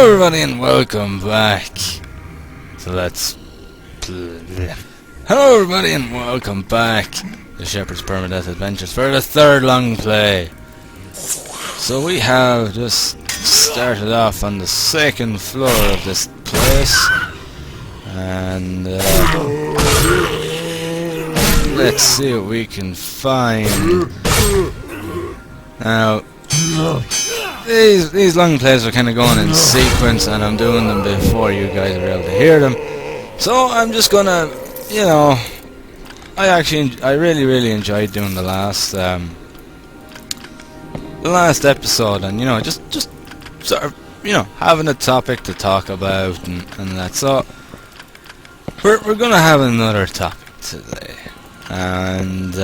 Hello everybody and welcome back to Hello everybody and welcome back to Shepherd's Permadeath Adventures for the third long play. So we have just started off on the second floor of this place, and let's see what we can find. Now, these long plays are kind of going in sequence, and I'm doing them before you guys are able to hear them. So I'm just gonna, you know, I really enjoyed doing the last episode, and you know, just sort of, you know, having a topic to talk about and that. So we're gonna have another topic today, and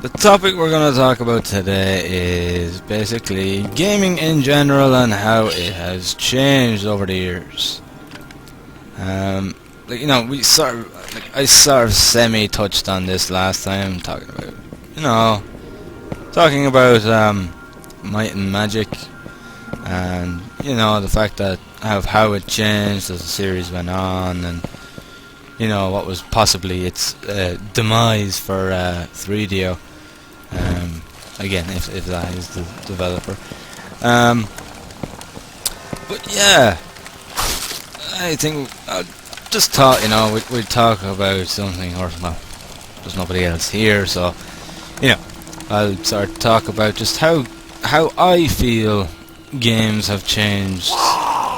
the topic we're going to talk about today is basically gaming in general and how it has changed over the years. Like, you know, I sort of semi-touched on this last time, talking about Might and Magic, and you know, the fact that how it changed as the series went on, and you know, what was possibly its demise for 3DO. Again, if that is the developer. But yeah, I think I just thought, you know, we'd talk about something, or well, there's nobody else here, so you know, I'll sort of talk about just how I feel games have changed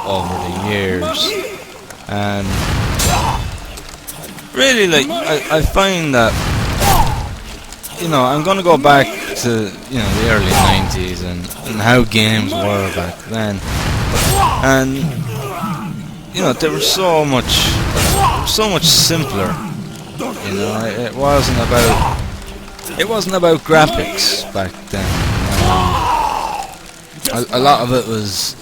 over the years, and really, like, I find that, you know, I'm going to go back to, you know, the early 90s and how games were back then, and you know, they were so much simpler. You know, it wasn't about graphics back then. A lot of it was,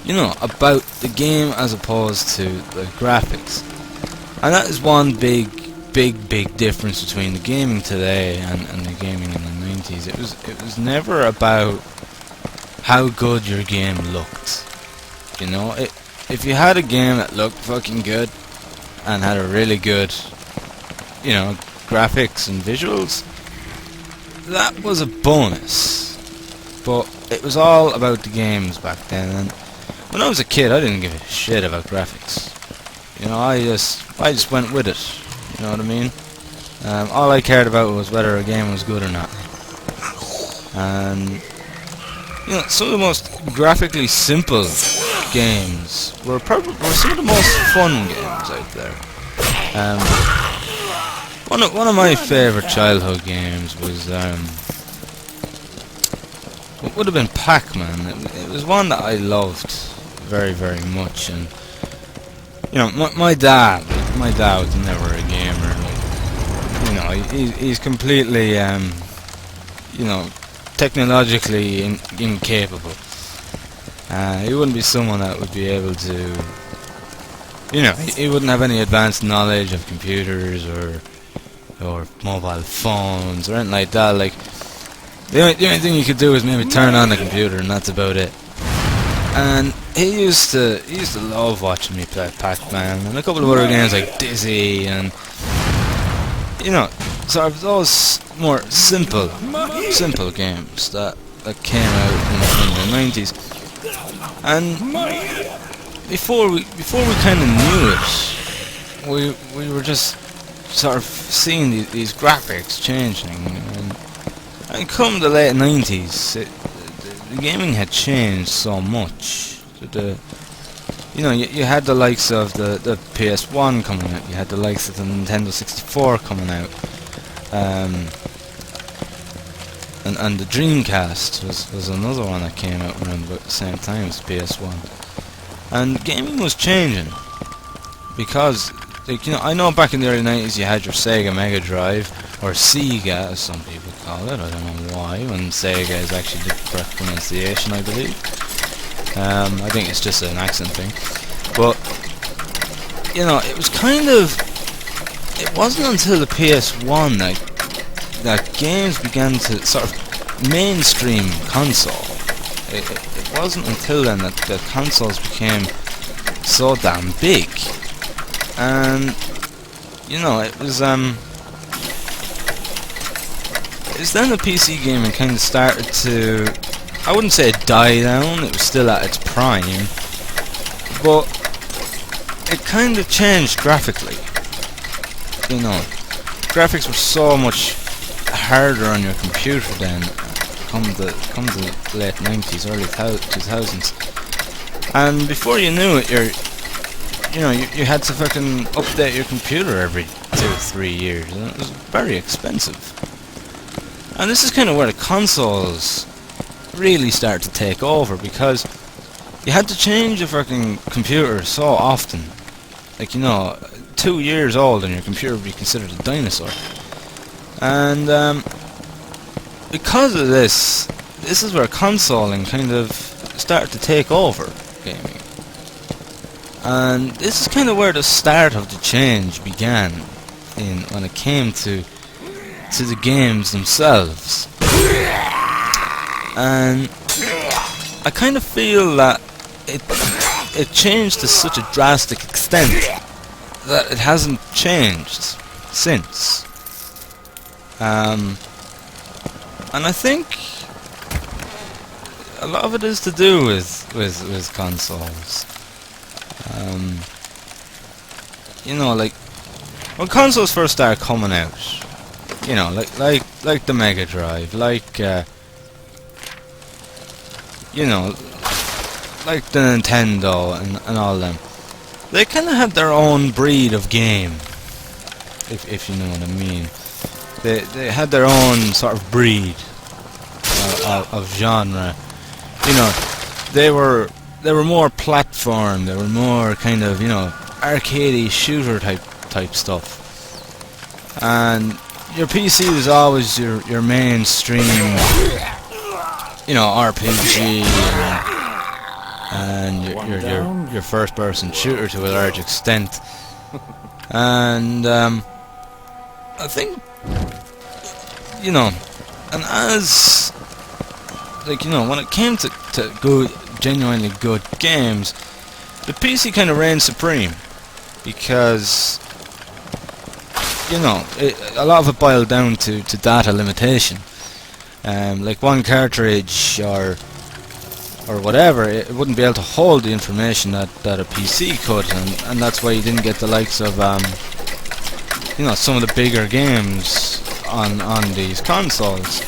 you know, about the game as opposed to the graphics, and that is one big difference between the gaming today and the gaming in the 90s. It was never about how good your game looked. You know, if you had a game that looked fucking good and had a really good, you know, graphics and visuals, that was a bonus. But it was all about the games back then, and when I was a kid I didn't give a shit about graphics. You know, I just went with it. You know what I mean? All I cared about was whether a game was good or not. And you know, some of the most graphically simple games were some of the most fun games out there. One of my favourite childhood games was what would have been Pac-Man. It was one that I loved very much, and you know, my dad was never a gamer. Like, you know, he's completely, you know, technologically incapable. He wouldn't be someone that would be able to, you know, he wouldn't have any advanced knowledge of computers or mobile phones or anything like that. Like, the only thing you could do is maybe turn on the computer, and that's about it. And he used to love watching me play Pac-Man and a couple of other games like Dizzy, and you know, sort of those more simple games that came out in the 90s. And before we kind of knew it, we were just sort of seeing these graphics changing, and come the late 90s, the gaming had changed so much. You know, you had the likes of the PS1 coming out, you had the likes of the Nintendo 64 coming out, and the Dreamcast was another one that came out around about the same time as PS1. And gaming was changing, because, like, you know, I know back in the early 90s you had your Sega Mega Drive, or Sega as some people call it. I don't know why, when Sega is actually the correct pronunciation, I believe. I think it's just an accent thing. But, you know, it was kind of, it wasn't until the PS1 that games began to sort of mainstream console. It wasn't until then that the consoles became so damn big. And you know, it's then the PC gaming kind of started to, I wouldn't say die down, it was still at its prime, but it kind of changed graphically. You know, graphics were so much harder on your computer then, come the late 90s, early 2000s, and before you knew it, you had to fucking update your computer every 2 or 3 years, and it was very expensive. And this is kind of where the consoles really start to take over, because you had to change your fucking computer so often. Like, you know, 2 years old and your computer would be considered a dinosaur. And because of this is where consoling kind of started to take over gaming. And this is kind of where the start of the change began when it came to the games themselves. And I kind of feel that it changed to such a drastic extent that it hasn't changed since. And I think a lot of it is to do with consoles. You know, like when consoles first started coming out, you know, like the Mega Drive, like you know, like the Nintendo and all them. They kind of had their own breed of game, if you know what I mean. They had their own sort of breed of genre. You know, they were more platform. They were more kind of, you know, arcadey shooter type stuff. And your PC was always your mainstream, you know, RPG and your first person shooter to a large extent. And I think, you know, and as, like, you know, when it came to good, genuinely good games, the PC kind of reigned supreme, because, you know, a lot of it boiled down to data limitation. Like one cartridge or whatever, it wouldn't be able to hold the information that a PC could, and that's why you didn't get the likes of you know, some of the bigger games on these consoles.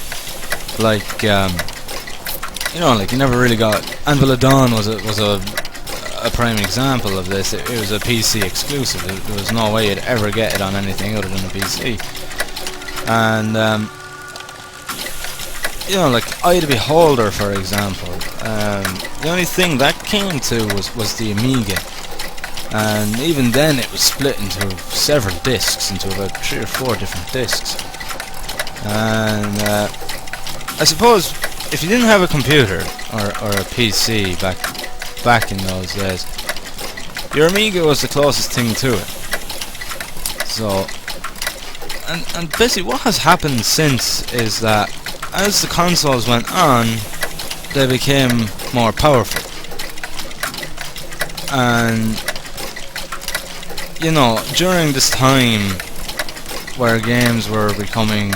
Like you know, like you never really got Anvil of Dawn was a prime example of this. It was a PC exclusive. There was no way you'd ever get it on anything other than a PC. And you know, like Eye of the Beholder, for example, the only thing that came to was the Amiga, and even then it was split into several discs, into about 3 or 4 different discs. And I suppose if you didn't have a computer or a PC back in those days, your Amiga was the closest thing to it. So, and basically what has happened since is that as the consoles went on, they became more powerful. And, you know, during this time where games were becoming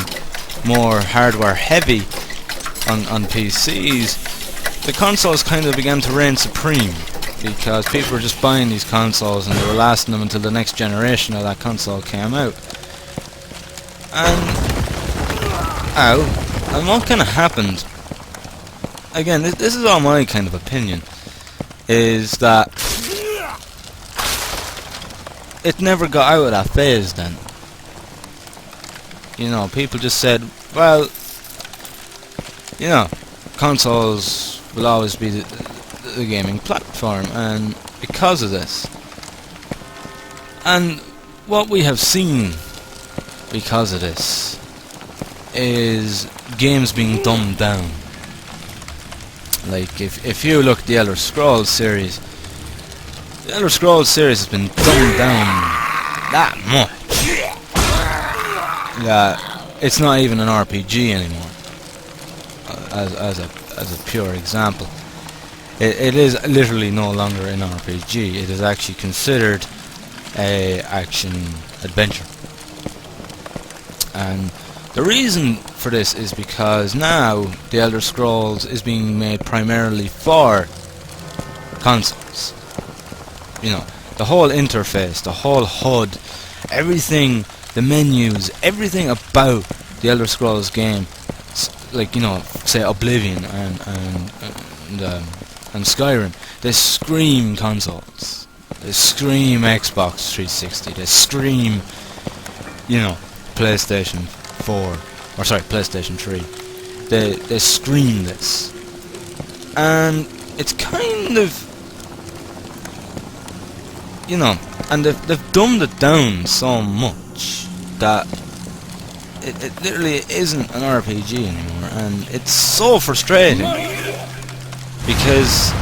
more hardware heavy on PCs, the consoles kind of began to reign supreme, because people were just buying these consoles and they were lasting them until the next generation of that console came out. And what kind of happened, again, this is all my kind of opinion, is that it never got out of that phase then. You know, people just said, well, you know, consoles will always be the gaming platform, and because of this. And what we have seen because of this is games being dumbed down. Like, if you look at the Elder Scrolls series, the Elder Scrolls series has been dumbed down that much that it's not even an RPG anymore, as a pure example. It is literally no longer an RPG. It is actually considered a action adventure. And the reason for this is because now the Elder Scrolls is being made primarily for consoles. You know, the whole interface, the whole HUD, everything, the menus, everything about the Elder Scrolls game, like, you know, say Oblivion and Skyrim, they scream consoles. They scream Xbox 360. They scream, you know, PlayStation 4, or sorry, PlayStation 3. They scream this, and it's kind of, you know, and they've dumbed it down so much that it literally isn't an RPG anymore, and it's so frustrating because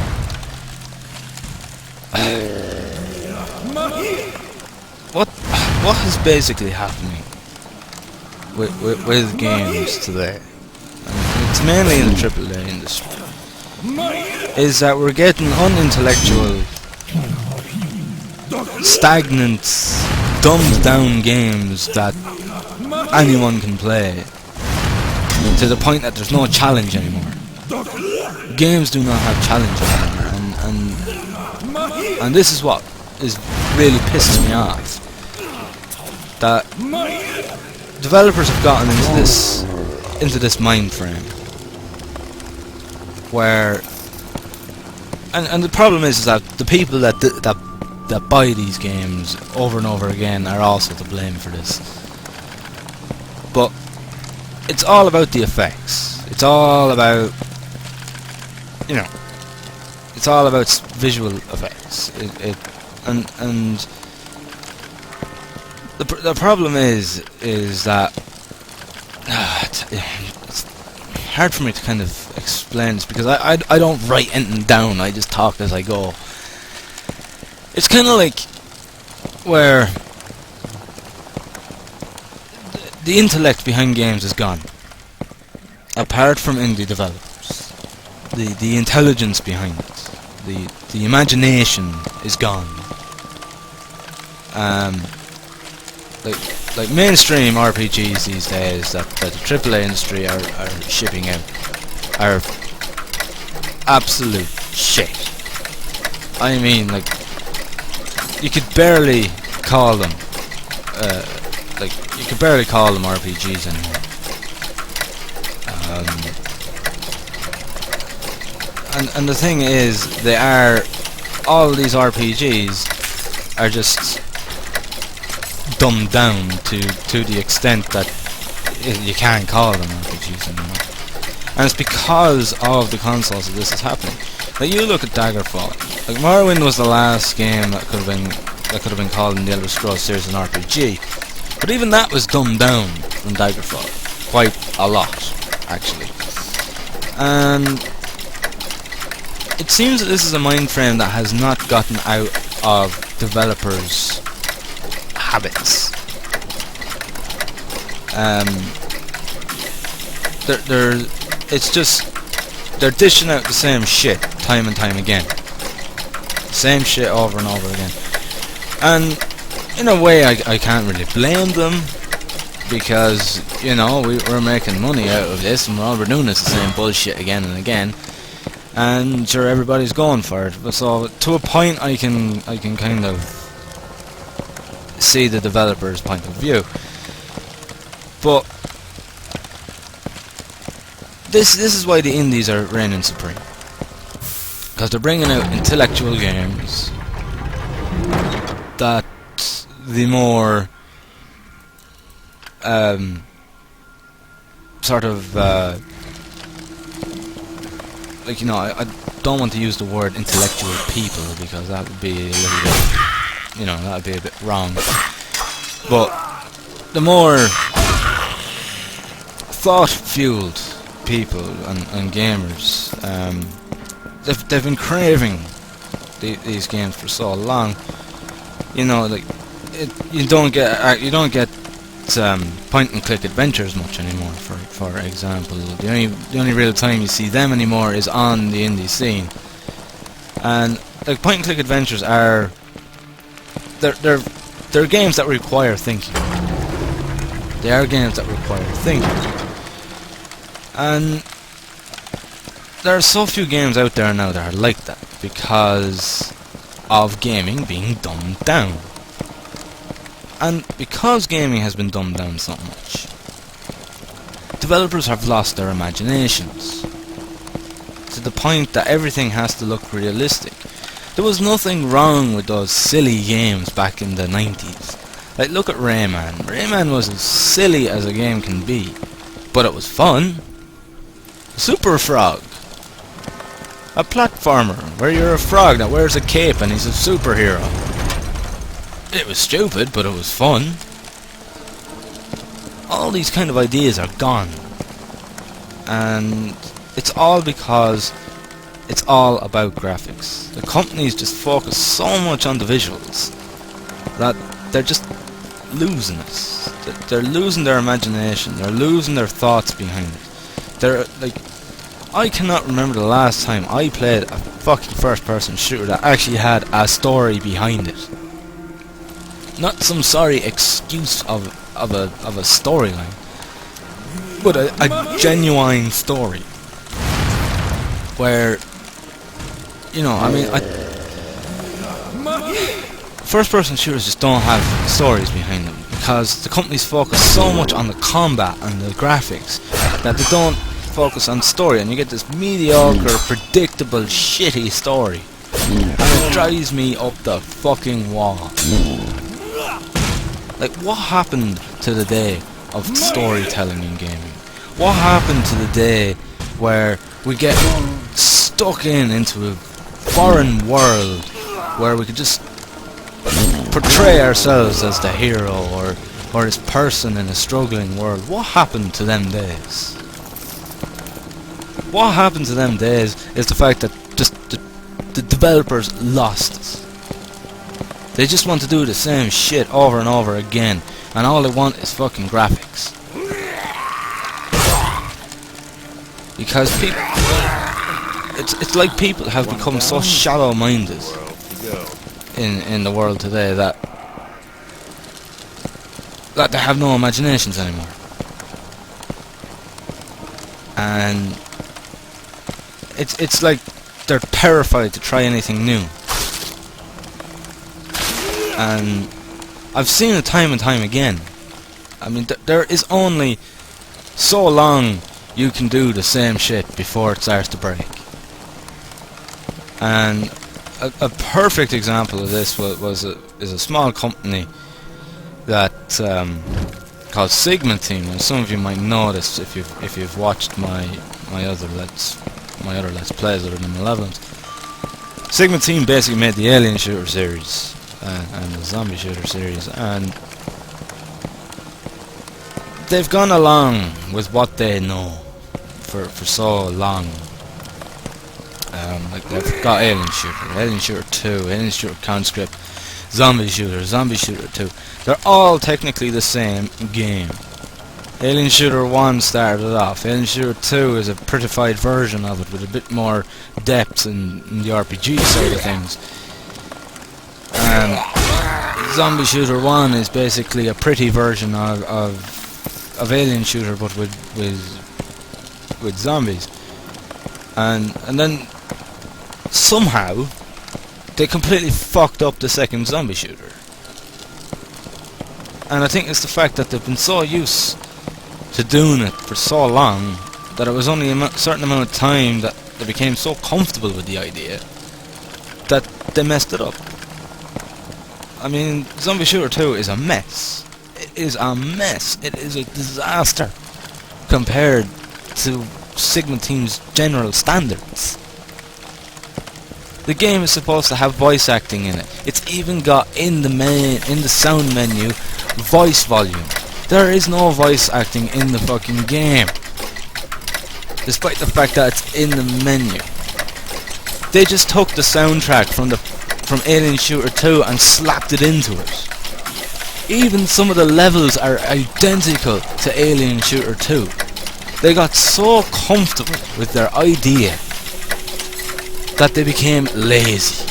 what is basically happening with games today, and it's mainly in the AAA industry, is that we're getting unintellectual, stagnant, dumbed down games that anyone can play, to the point that there's no challenge anymore. Games do not have challenge anymore, and this is what is really pissing me off. That developers have gotten into this mind frame where, and the problem is that the people that buy these games over and over again are also to blame for this. But it's all about the effects. It's all about, you know, it's all about visual effects. And the problem is that it's hard for me to kind of explain this, because I don't write anything down. I just talk as I go. It's kind of like where the intellect behind games is gone. Apart from indie developers, the intelligence behind it, the imagination is gone. Like mainstream RPGs these days that the AAA industry are shipping out are absolute shit. I mean, like, you could barely call them RPGs anymore. And the thing is, all these RPGs are just dumbed down to the extent that you can't call them RPGs anymore. And it's because of the consoles that this is happening. Like, you look at Daggerfall. Like, Morrowind was the last game that could have been called in the Elder Scrolls series an RPG. But even that was dumbed down from Daggerfall quite a lot, actually. And it seems that this is a mind frame that has not gotten out of developers' habits. It's just they're dishing out the same shit time and time again, same shit over and over again. And in a way, I can't really blame them, because, you know, we're making money out of this, and all we're doing is the same bullshit again and again. And sure, everybody's going for it. But so to a point, I can kind of see the developer's point of view. But this is why the indies are reigning supreme, because they're bringing out intellectual games that the more sort of like, you know, I don't want to use the word intellectual people, because that would be a little bit, you know, that would be a bit wrong. But the more thought-fueled people and gamers, they've been craving these games for so long. You know, like, you don't get point and click adventures much anymore. For example, the only real time you see them anymore is on the indie scene. And like point and click adventures are they're games that require thinking. They are games that require thinking. And there are so few games out there now that are like that because of gaming being dumbed down. And because gaming has been dumbed down so much, developers have lost their imaginations to the point that everything has to look realistic. There was nothing wrong with those silly games back in the 90s. Like, look at Rayman. Rayman was as silly as a game can be, but it was fun. Super Frog. A platformer where you're a frog that wears a cape and he's a superhero. It was stupid, but it was fun. All these kind of ideas are gone. And it's all because it's all about graphics. The companies just focus so much on the visuals that they're just losing us. They're losing their imagination. They're losing their thoughts behind it. They're like, I cannot remember the last time I played a fucking first-person shooter that actually had a story behind it. Not some sorry excuse of a storyline, but a genuine story. Where, you know, I mean, first-person shooters just don't have stories behind them because the companies focus so much on the combat and the graphics that they don't focus on story, and you get this mediocre, predictable, shitty story, and it drives me up the fucking wall. Like, what happened to the day of storytelling in gaming? What happened to the day where we get stuck into a foreign world where we could just portray ourselves as the hero or this person in a struggling world? What happened to them days? What happened to them days is the fact that just the developers lost us. They just want to do the same shit over and over again, and all they want is fucking graphics. Because people, it's like people have become so shallow-minded in the world today that they have no imaginations anymore. And it's like they're terrified to try anything new. And I've seen it time and time again. I mean, there is only so long you can do the same shit before it starts to break. And a perfect example of this is a small company that called Sigma Team, and some of you might know this if you've watched my other let's plays other than Malevolence. Sigma Team basically made the Alien Shooter series and the Zombie Shooter series, and they've gone along with what they know for so long. Like, they've got Alien Shooter 2, Alien Shooter Conscript, Zombie Shooter 2. They're all technically the same game. Alien Shooter 1 started it off. Alien Shooter 2 is a prettified version of it with a bit more depth in the RPG side of things. And Zombie Shooter 1 is basically a pretty version of Alien Shooter, but with zombies. And then somehow they completely fucked up the second Zombie Shooter. And I think it's the fact that they've been so used to doing it for so long that it was only a certain amount of time that they became so comfortable with the idea that they messed it up. I mean, Zombie Shooter 2 is a mess. It is a mess. It is a disaster compared to Sigma Team's general standards. The game is supposed to have voice acting in it. It's even got in the sound menu voice volume. There is no voice acting in the fucking game, despite the fact that it's in the menu. They just took the soundtrack from Alien Shooter 2 and slapped it into it. Even some of the levels are identical to Alien Shooter 2. They got so comfortable with their idea that they became lazy.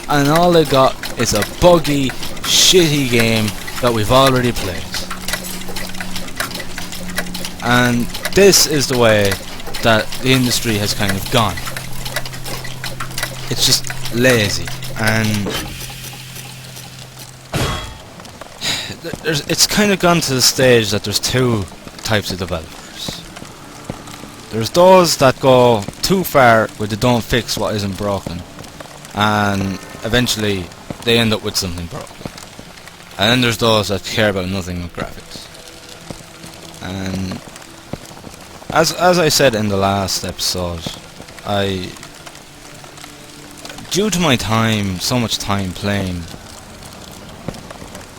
And all they got is a buggy, shitty game that we've already played. And this is the way that the industry has kind of gone. It's just lazy, and it's kind of gone to the stage that there's two types of developers. There's those that go too far where they don't fix what isn't broken, and eventually they end up with something broken. And then there's those that care about nothing with graphics. And as I said in the last episode, due to my time, so much time playing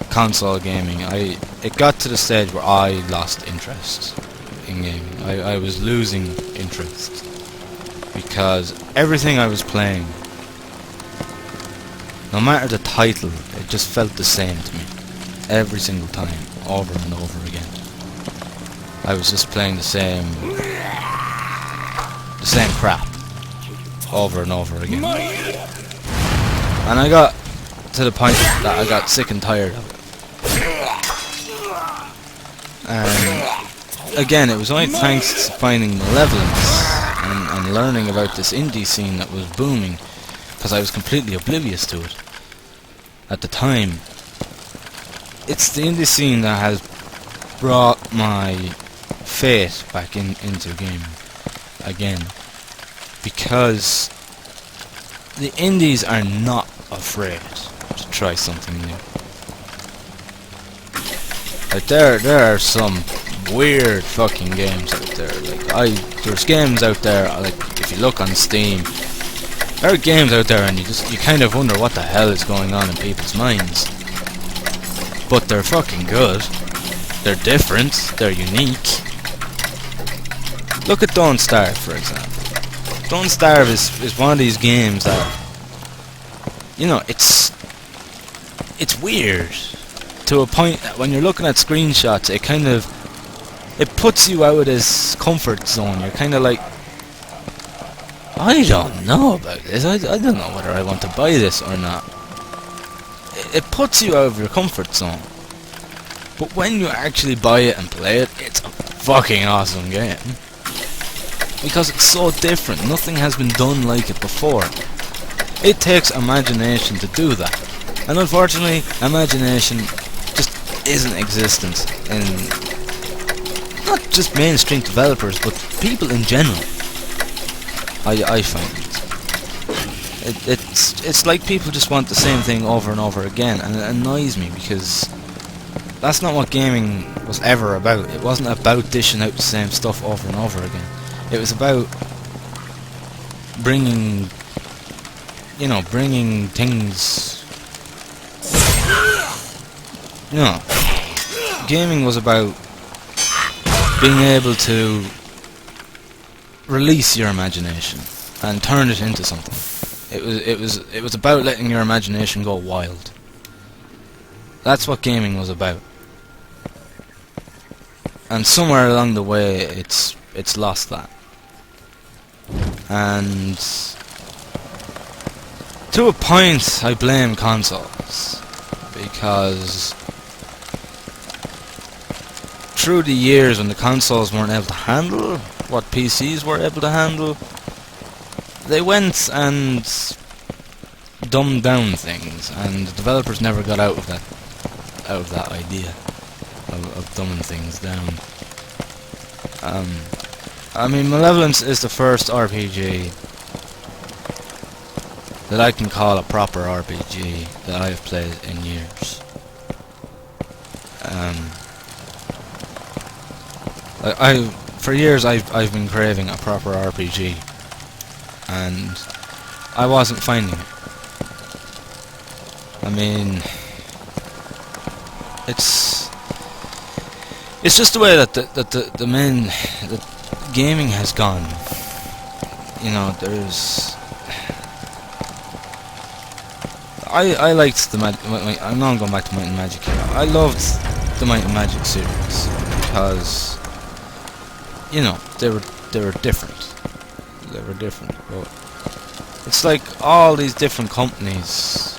console gaming, it got to the stage where I lost interest in gaming. I was losing interest because everything I was playing, no matter the title, it just felt the same to me every single time, over and over again. I was just playing the same crap over and over again. And I got to the point that I got sick and tired of it. And again, it was only thanks to finding Malevolence and learning about this indie scene that was booming, because I was completely oblivious to it at the time. It's the indie scene that has brought my faith back into gaming again, because the indies are not afraid to try something new. Like there are some weird fucking games out there. Like there's games out there, like if you look on Steam, there are games out there and you kind of wonder what the hell is going on in people's minds. But they're fucking good. They're different. They're unique. Look at Don't Starve, for example. Don't Starve is one of these games that, you know, it's weird to a point that when you're looking at screenshots, it puts you out of this comfort zone. You're kind of like, I don't know about this. I don't know whether I want to buy this or not. It puts you out of your comfort zone. But when you actually buy it and play it, it's a fucking awesome game. Because it's so different. Nothing has been done like it before. It takes imagination to do that. And unfortunately, imagination just isn't existent in not just mainstream developers, but people in general. I find it's like people just want the same thing over and over again, and it annoys me because that's not what gaming was ever about. It wasn't about dishing out the same stuff over and over again. It was about bringing things. Gaming was about being able to release your imagination and turn it into something. It was about letting your imagination go wild. That's what gaming was about. And somewhere along the way, it's lost that. And to a point, I blame consoles, because through the years when the consoles weren't able to handle what PCs were able to handle, they went and dumbed down things, and the developers never got out of that idea of dumbing things down. I mean, Malevolence is the first RPG that I can call a proper RPG that I've played in years. For years I've been craving a proper RPG, and I wasn't finding it. I mean, it's just the way that the gaming has gone. You know, there's I liked the I'm not going back to Might and Magic here. I loved the Might and Magic series because, you know, they were different. They were different. But it's like all these different companies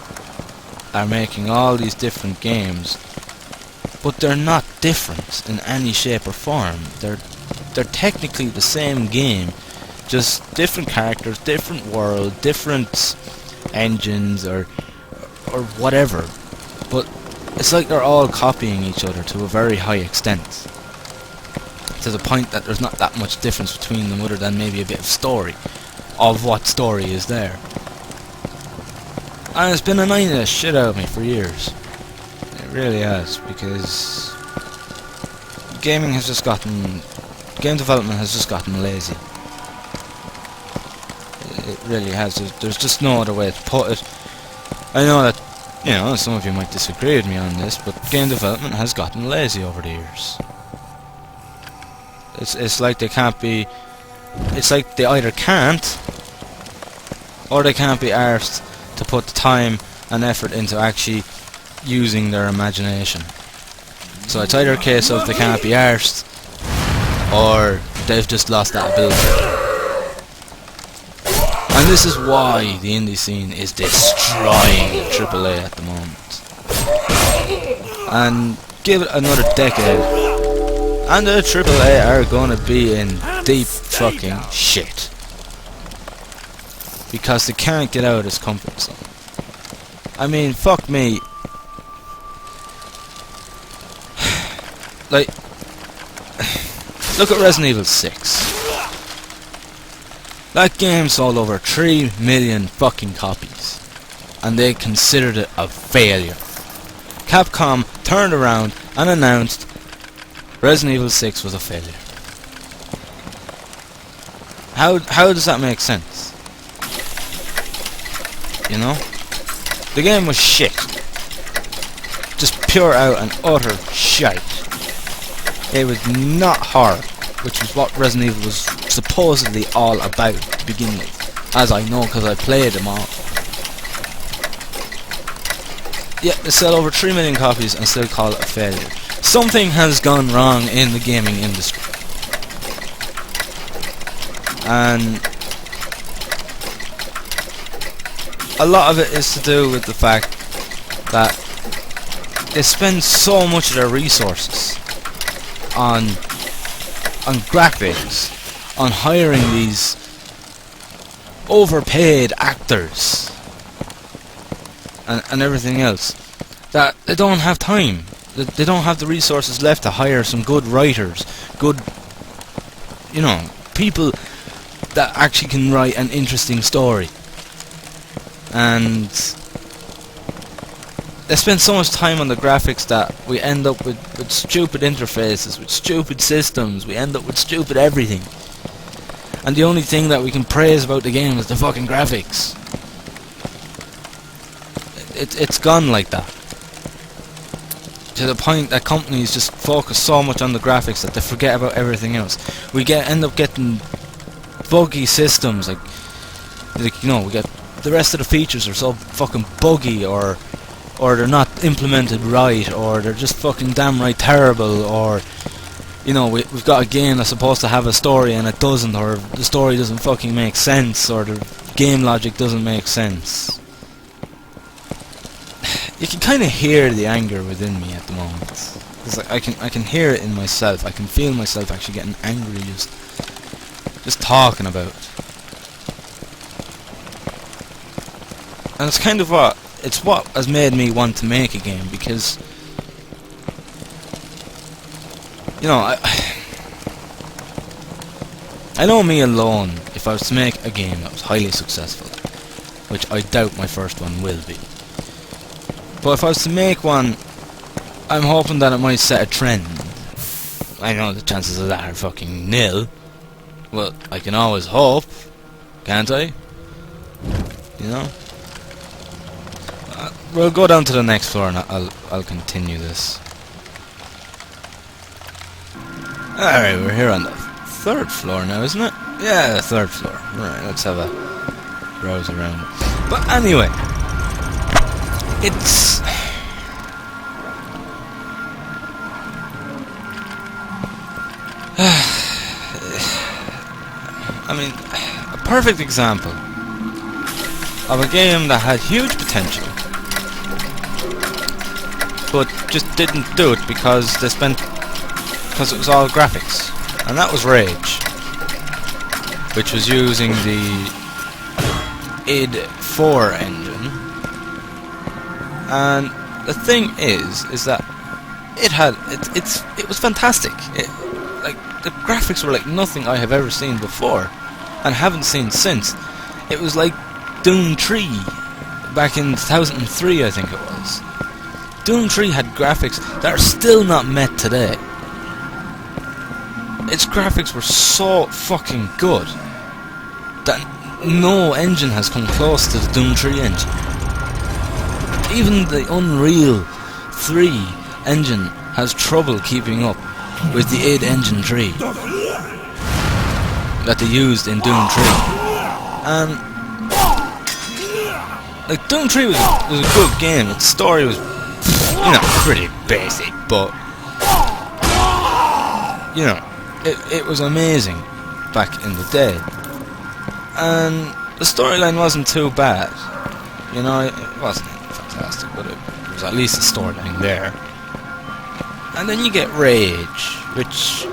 are making all these different games, but they're not different in any shape or form. They're technically the same game, just different characters, different world, different engines, or whatever. But it's like they're all copying each other to a very high extent, to the point that there's not that much difference between them other than maybe a bit of story, of what story is there. And it's been annoying the shit out of me for years. It really has, because game development has just gotten lazy. It really has. There's just no other way to put it. I know that, you know, some of you might disagree with me on this, but game development has gotten lazy over the years. It's like they can't be... It's like they either can't, or they can't be arsed to put the time and effort into actually using their imagination. So it's either a case of they can't be arsed, or they've just lost that ability. And this is why the indie scene is destroying AAA at the moment. And give it another decade, and the AAA are gonna be in deep fucking shit. Because they can't get out of this comfort zone. I mean, fuck me. Like, look at Resident Evil 6. That game sold over 3 million fucking copies, and they considered it a failure. Capcom turned around and announced Resident Evil 6 was a failure. How does that make sense? You know? The game was shit. Just pure out and utter shite. It was not horror, which was what Resident Evil was supposedly all about to begin with, as I know because I played them all. Yeah, they sell over 3 million copies and still call it a failure. Something has gone wrong in the gaming industry. And a lot of it is to do with the fact that they spend so much of their resources on graphics, on hiring these overpaid actors and everything else, that they don't have time. They don't have the resources left to hire some good writers, good, you know, people that actually can write an interesting story. And they spend so much time on the graphics that we end up with stupid interfaces, with stupid systems, we end up with stupid everything. And the only thing that we can praise about the game is the fucking graphics. It's gone like that. To the point that companies just focus so much on the graphics that they forget about everything else. We end up getting buggy systems, like you know, we get the rest of the features are so fucking buggy, or they're not implemented right, or they're just fucking damn right terrible, or you know, we've got a game that's supposed to have a story and it doesn't, or the story doesn't fucking make sense, or the game logic doesn't make sense. You can kind of hear the anger within me at the moment. Cause I can hear it in myself. I can feel myself actually getting angry just talking about it. And it's kind of what has made me want to make a game, because you know, I know me alone, if I was to make a game that was highly successful, which I doubt my first one will be, but if I was to make one, I'm hoping that it might set a trend. I know the chances of that are fucking nil, but I can always hope, can't I? You know? We'll go down to the next floor and I'll continue this. Alright, we're here on the 3rd floor now, isn't it? Yeah, the 3rd floor. Right, let's have a browse around. But anyway, it's... I mean, perfect example of a game that had huge potential, but just didn't do it because it was all graphics, and that was Rage, which was using the id 4 engine. And the thing is that it was fantastic. Like, the graphics were like nothing I have ever seen before and haven't seen since. It was like Doom 3 back in 2003, I think it was. Doom 3 had graphics that are still not met today. Its graphics were so fucking good that no engine has come close to the Doom 3 engine. Even the Unreal 3 engine has trouble keeping up with the id Engine 3 that they used in Doom 3. And like, Doom 3 was a good game. Its story was, you know, pretty basic, but you know, it was amazing back in the day. And the storyline wasn't too bad. You know, it wasn't fantastic, but it was at least a storyline there. And then you get Rage, which,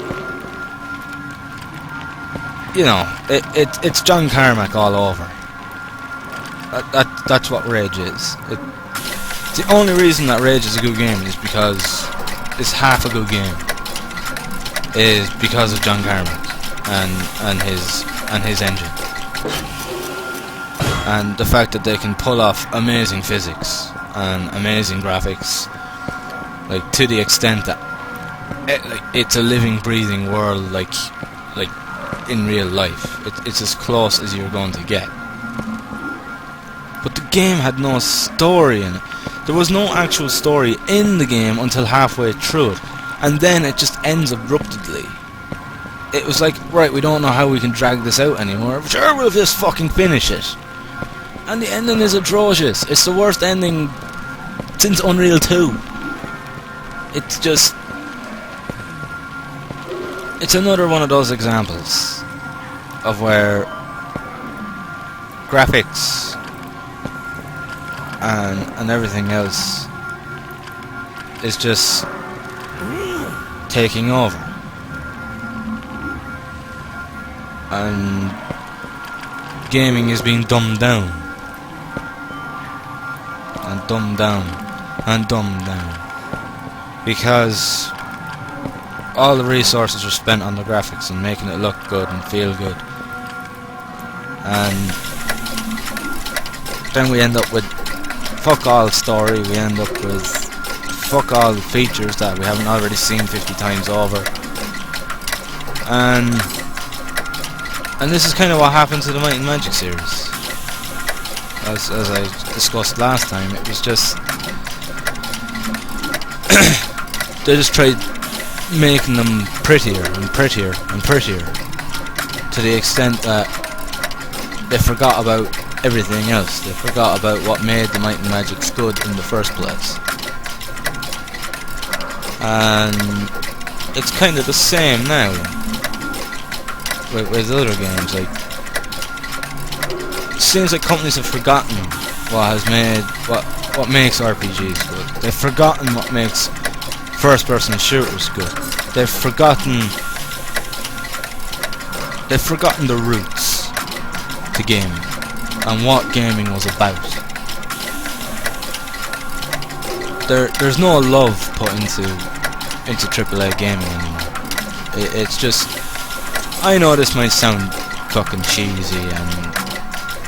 you know, it's John Carmack all over. That's what Rage is. The only reason that Rage is a good game is because it's half a good game. Is because of John Carmack and his engine, and the fact that they can pull off amazing physics and amazing graphics, like, to the extent that it's a living, breathing world, like in real life. It's as close as you're going to get. But the game had no story in it. There was no actual story in the game until halfway through it, and then it just ends abruptly. It was like, right, we don't know how we can drag this out anymore. Sure, we'll just fucking finish it. And the ending is atrocious. It's the worst ending since Unreal 2. It's just... it's another one of those examples of where graphics and everything else is just taking over, and gaming is being dumbed down and dumbed down and dumbed down because all the resources are spent on the graphics and making it look good and feel good, and then we end up with fuck all story. We end up with fuck all the features that we haven't already seen 50 times over, and this is kind of what happened to the Might and Magic series. As I discussed last time, it was just they just tried making them prettier and prettier and prettier, to the extent that they forgot about everything else. They forgot about what made the Might and Magics good in the first place. And it's kind of the same now with other games. Like, it seems like companies have forgotten what makes RPGs good. They've forgotten what makes first-person shooters good. They've forgotten the roots to gaming and what gaming was about. There's no love put into AAA gaming anymore. It's just, I know this might sound fucking cheesy and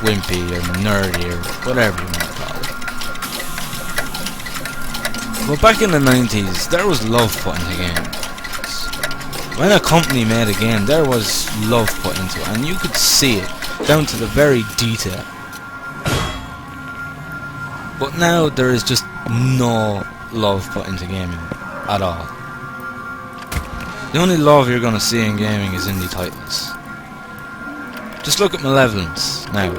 wimpy or nerdy or whatever you want to call it, but back in the 90s there was love put into games. When a company made a game, there was love put into it, and you could see it down to the very detail. But now there is just no love put into gaming at all. The only love you're going to see in gaming is indie titles. Just look at Malevolence now.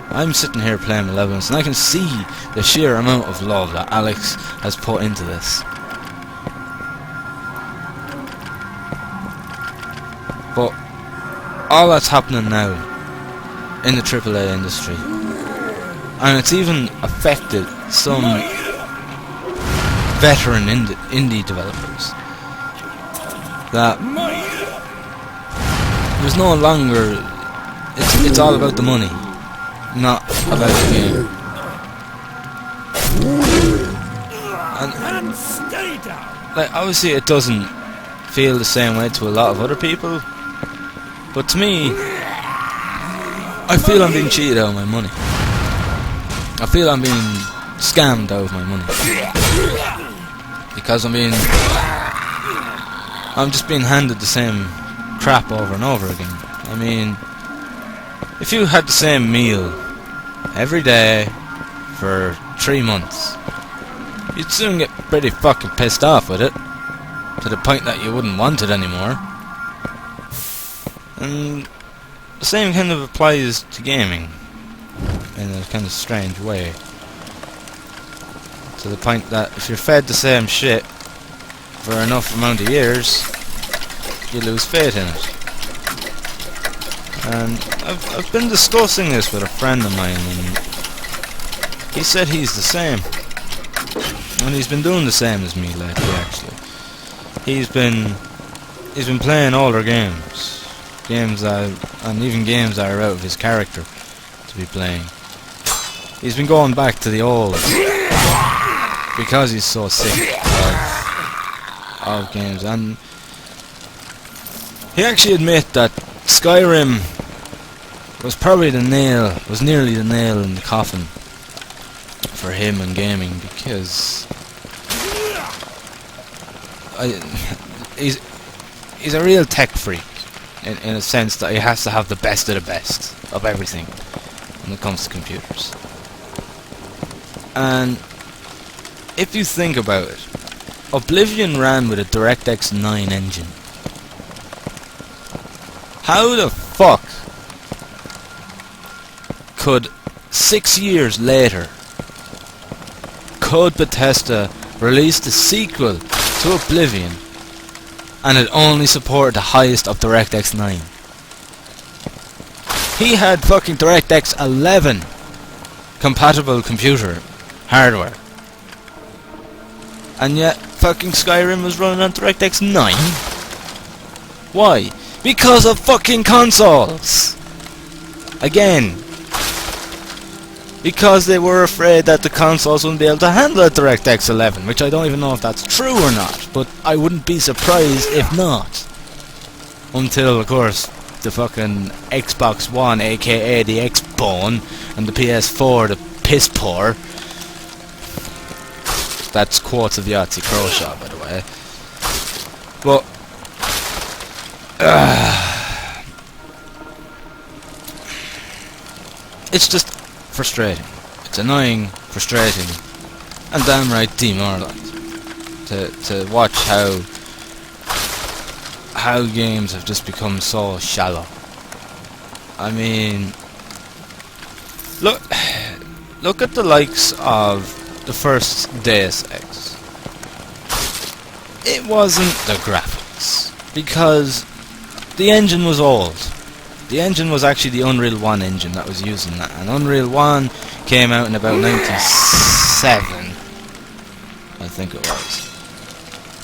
I'm sitting here playing Malevolence, and I can see the sheer amount of love that Alex has put into this. But all that's happening now in the AAA industry, and it's even affected some veteran indie developers. That there's no longer, it's all about the money, not about the game. And stay down. Like, obviously it doesn't feel the same way to a lot of other people, but to me, I feel I'm being cheated out of my money. I feel I'm being scammed out of my money, because I'm just being handed the same crap over and over again. I mean, if you had the same meal every day for 3 months, you'd soon get pretty fucking pissed off with it, to the point that you wouldn't want it anymore. And the same kind of applies to gaming, in a kind of strange way. To the point that if you're fed the same shit for enough amount of years, you lose faith in it. And I've been discussing this with a friend of mine, and he said he's the same. And he's been doing the same as me lately, actually. He's been playing older games. And even games that are out of his character to be playing. He's been going back to the old, because he's so sick of games. And he actually admit that Skyrim was nearly the nail in the coffin for him and gaming, because he's a real tech freak, in a sense that he has to have the best of the best of everything when it comes to computers. And if you think about it, Oblivion ran with a DirectX 9 engine. How the fuck could 6 years later could Bethesda release the sequel to Oblivion and it only supported the highest of DirectX 9? He had fucking DirectX 11 compatible computer hardware, and yet fucking Skyrim was running on DirectX 9? Why? Because of fucking consoles! Again. Because they were afraid that the consoles wouldn't be able to handle a DirectX 11, which I don't even know if that's true or not, but I wouldn't be surprised if not. Until, of course, the fucking Xbox One, aka the X-Bone, and the PS4, the piss poor. That's quotes of the Yahtzee Crow Shot, by the way. But it's just frustrating. It's annoying, frustrating, and downright demoralising to watch how games have just become so shallow. I mean, look at the likes of the first Deus Ex. It wasn't the graphics, because the engine was old. The engine was actually the Unreal 1 engine that was using that, and Unreal 1 came out in about 97, I think it was.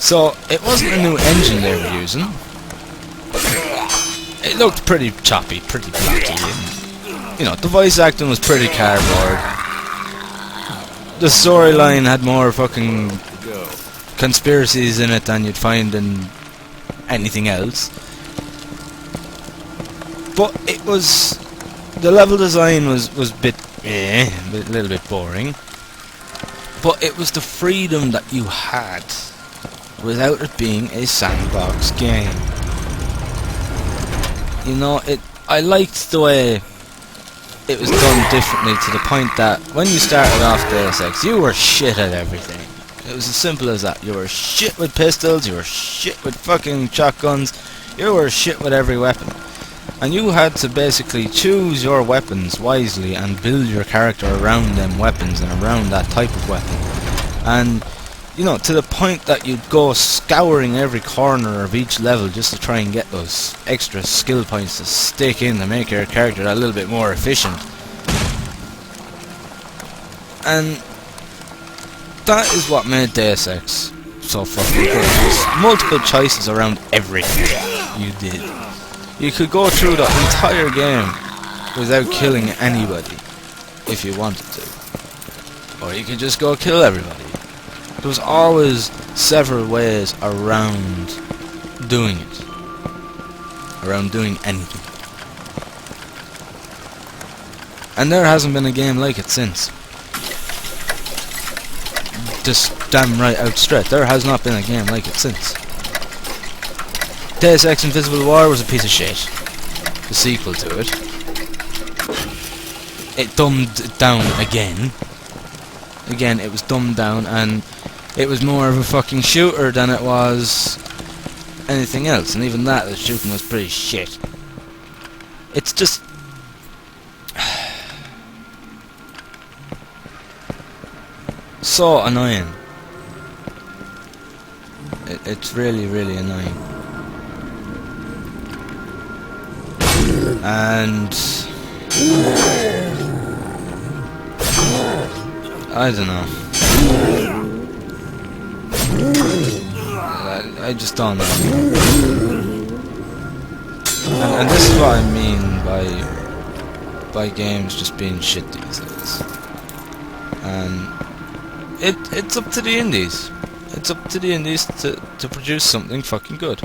So it wasn't a new engine they were using. It looked pretty choppy, pretty blocky, and, you know, the voice acting was pretty cardboard. The storyline had more fucking conspiracies in it than you'd find in anything else. But it was, the level design was a little bit boring. But it was the freedom that you had without it being a sandbox game. You know, I liked the way it was done differently, to the point that when you started off Deus Ex, you were shit at everything. It was as simple as that. You were shit with pistols, you were shit with fucking shotguns, you were shit with every weapon. And you had to basically choose your weapons wisely and build your character around them weapons and around that type of weapon. And you know, to the point that you'd go scouring every corner of each level just to try and get those extra skill points to stick in to make your character a little bit more efficient. And that is what made Deus Ex so fucking good. There's multiple choices around everything you did. You could go through the entire game without killing anybody if you wanted to. Or you could just go kill everybody. There was always several ways around doing it. Around doing anything. And there hasn't been a game like it since. Just damn right out straight. There has not been a game like it since. Deus Ex Invisible War was a piece of shit. The sequel to it. It dumbed it down again. Again, it was dumbed down, and it was more of a fucking shooter than it was anything else. And even that, the shooting was pretty shit. It's just... so annoying. It's really, really annoying. And I don't know. I just don't know. And this is what I mean by games just being shit these days. And it's up to the indies. It's up to the indies to produce something fucking good.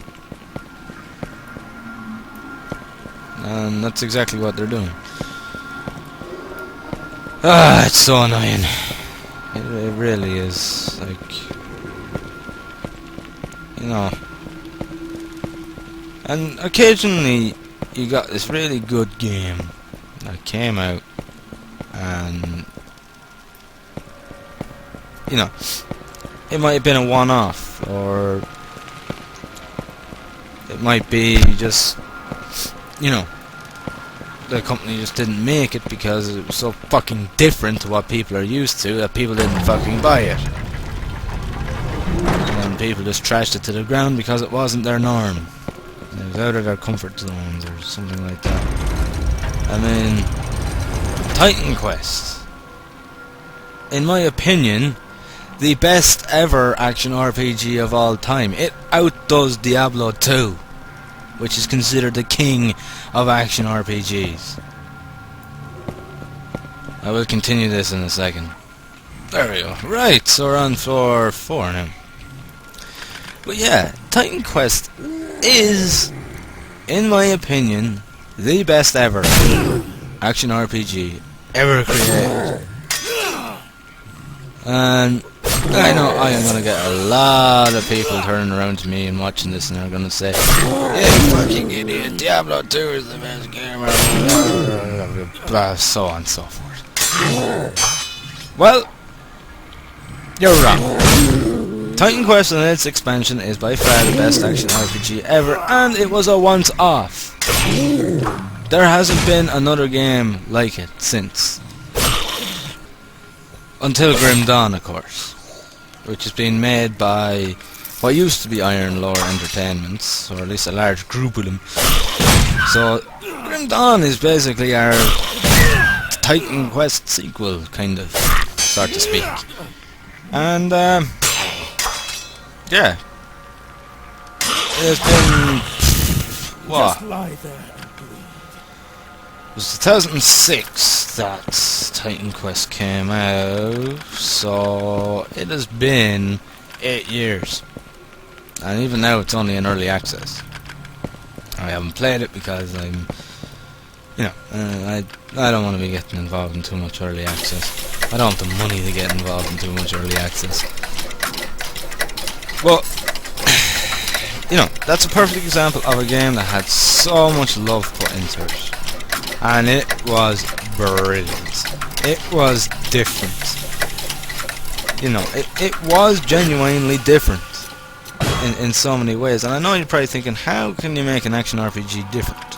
And that's exactly what they're doing. Ah, it's so annoying. It really is. Like, you know. And occasionally you got this really good game that came out, and you know, it might have been a one-off, or it might be just, you know, the company just didn't make it because it was so fucking different to what people are used to that people didn't fucking buy it. And people just trashed it to the ground because it wasn't their norm. It was out of their comfort zones or something like that. I mean, Titan Quest, in my opinion, the best ever action RPG of all time. It outdoes Diablo 2, which is considered the king of action RPGs. I will continue this in a second. There we go. Right, so we're on floor 4 now. But yeah, Titan Quest is, in my opinion, the best ever action RPG ever created. And I know I am going to get a lot of people turning around to me and watching this, and they're going to say, "Yeah, fucking idiot, Diablo 2 is the best game ever," so on and so forth. Well, you're wrong. Titan Quest and its expansion is by far the best action RPG ever, and it was a once-off. There hasn't been another game like it since. Until Grim Dawn, of course, which is being made by what used to be Iron Lore Entertainments, or at least a large group of them. So Grim Dawn is basically our Titan Quest sequel, kind of, so to speak. And yeah, it's been what? It was 2006 that Titan Quest came out, so it has been 8 years. And even now it's only in early access. I haven't played it because I'm, you know, I don't want to be getting involved in too much early access. I don't have the money to get involved in too much early access. Well, you know, that's a perfect example of a game that had so much love put into it. And it was brilliant. It was different. You know, it was genuinely different in so many ways. And I know you're probably thinking, how can you make an action RPG different?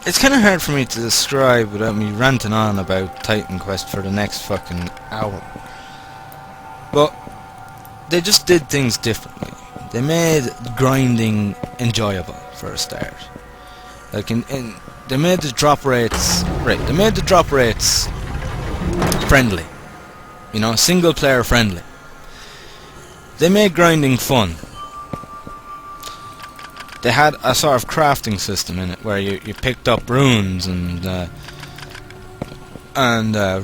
It's kind of hard for me to describe without me ranting on about Titan Quest for the next fucking hour. But they just did things differently. They made grinding enjoyable for a start. Like they made the drop rates They made the drop rates friendly. You know, single player friendly. They made grinding fun. They had a sort of crafting system in it where you picked up runes and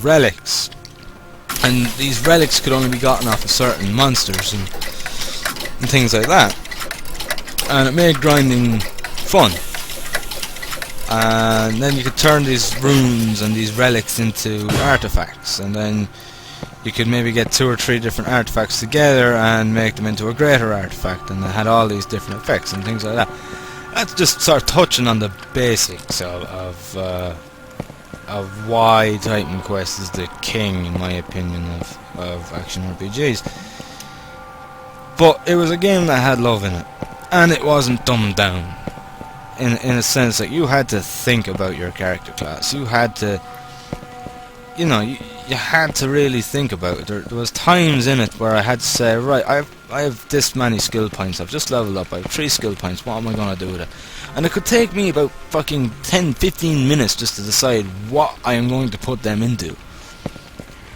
relics, and these relics could only be gotten off of certain monsters and things like that. And it made grinding fun. And then you could turn these runes and these relics into artifacts, and then you could maybe get 2 or 3 different artifacts together and make them into a greater artifact, and it had all these different effects and things like that. That's just sort of touching on the basics of why Titan Quest is the king, in my opinion, of action RPGs. But it was a game that had love in it, and it wasn't dumbed down. In a sense that you had to think about your character class. You had to, you know, you had to really think about it. There was times in it where I had to say, right, I have this many skill points. I've just leveled up. I have 3 skill points. What am I going to do with it? And it could take me about fucking 10-15 minutes just to decide what I am going to put them into.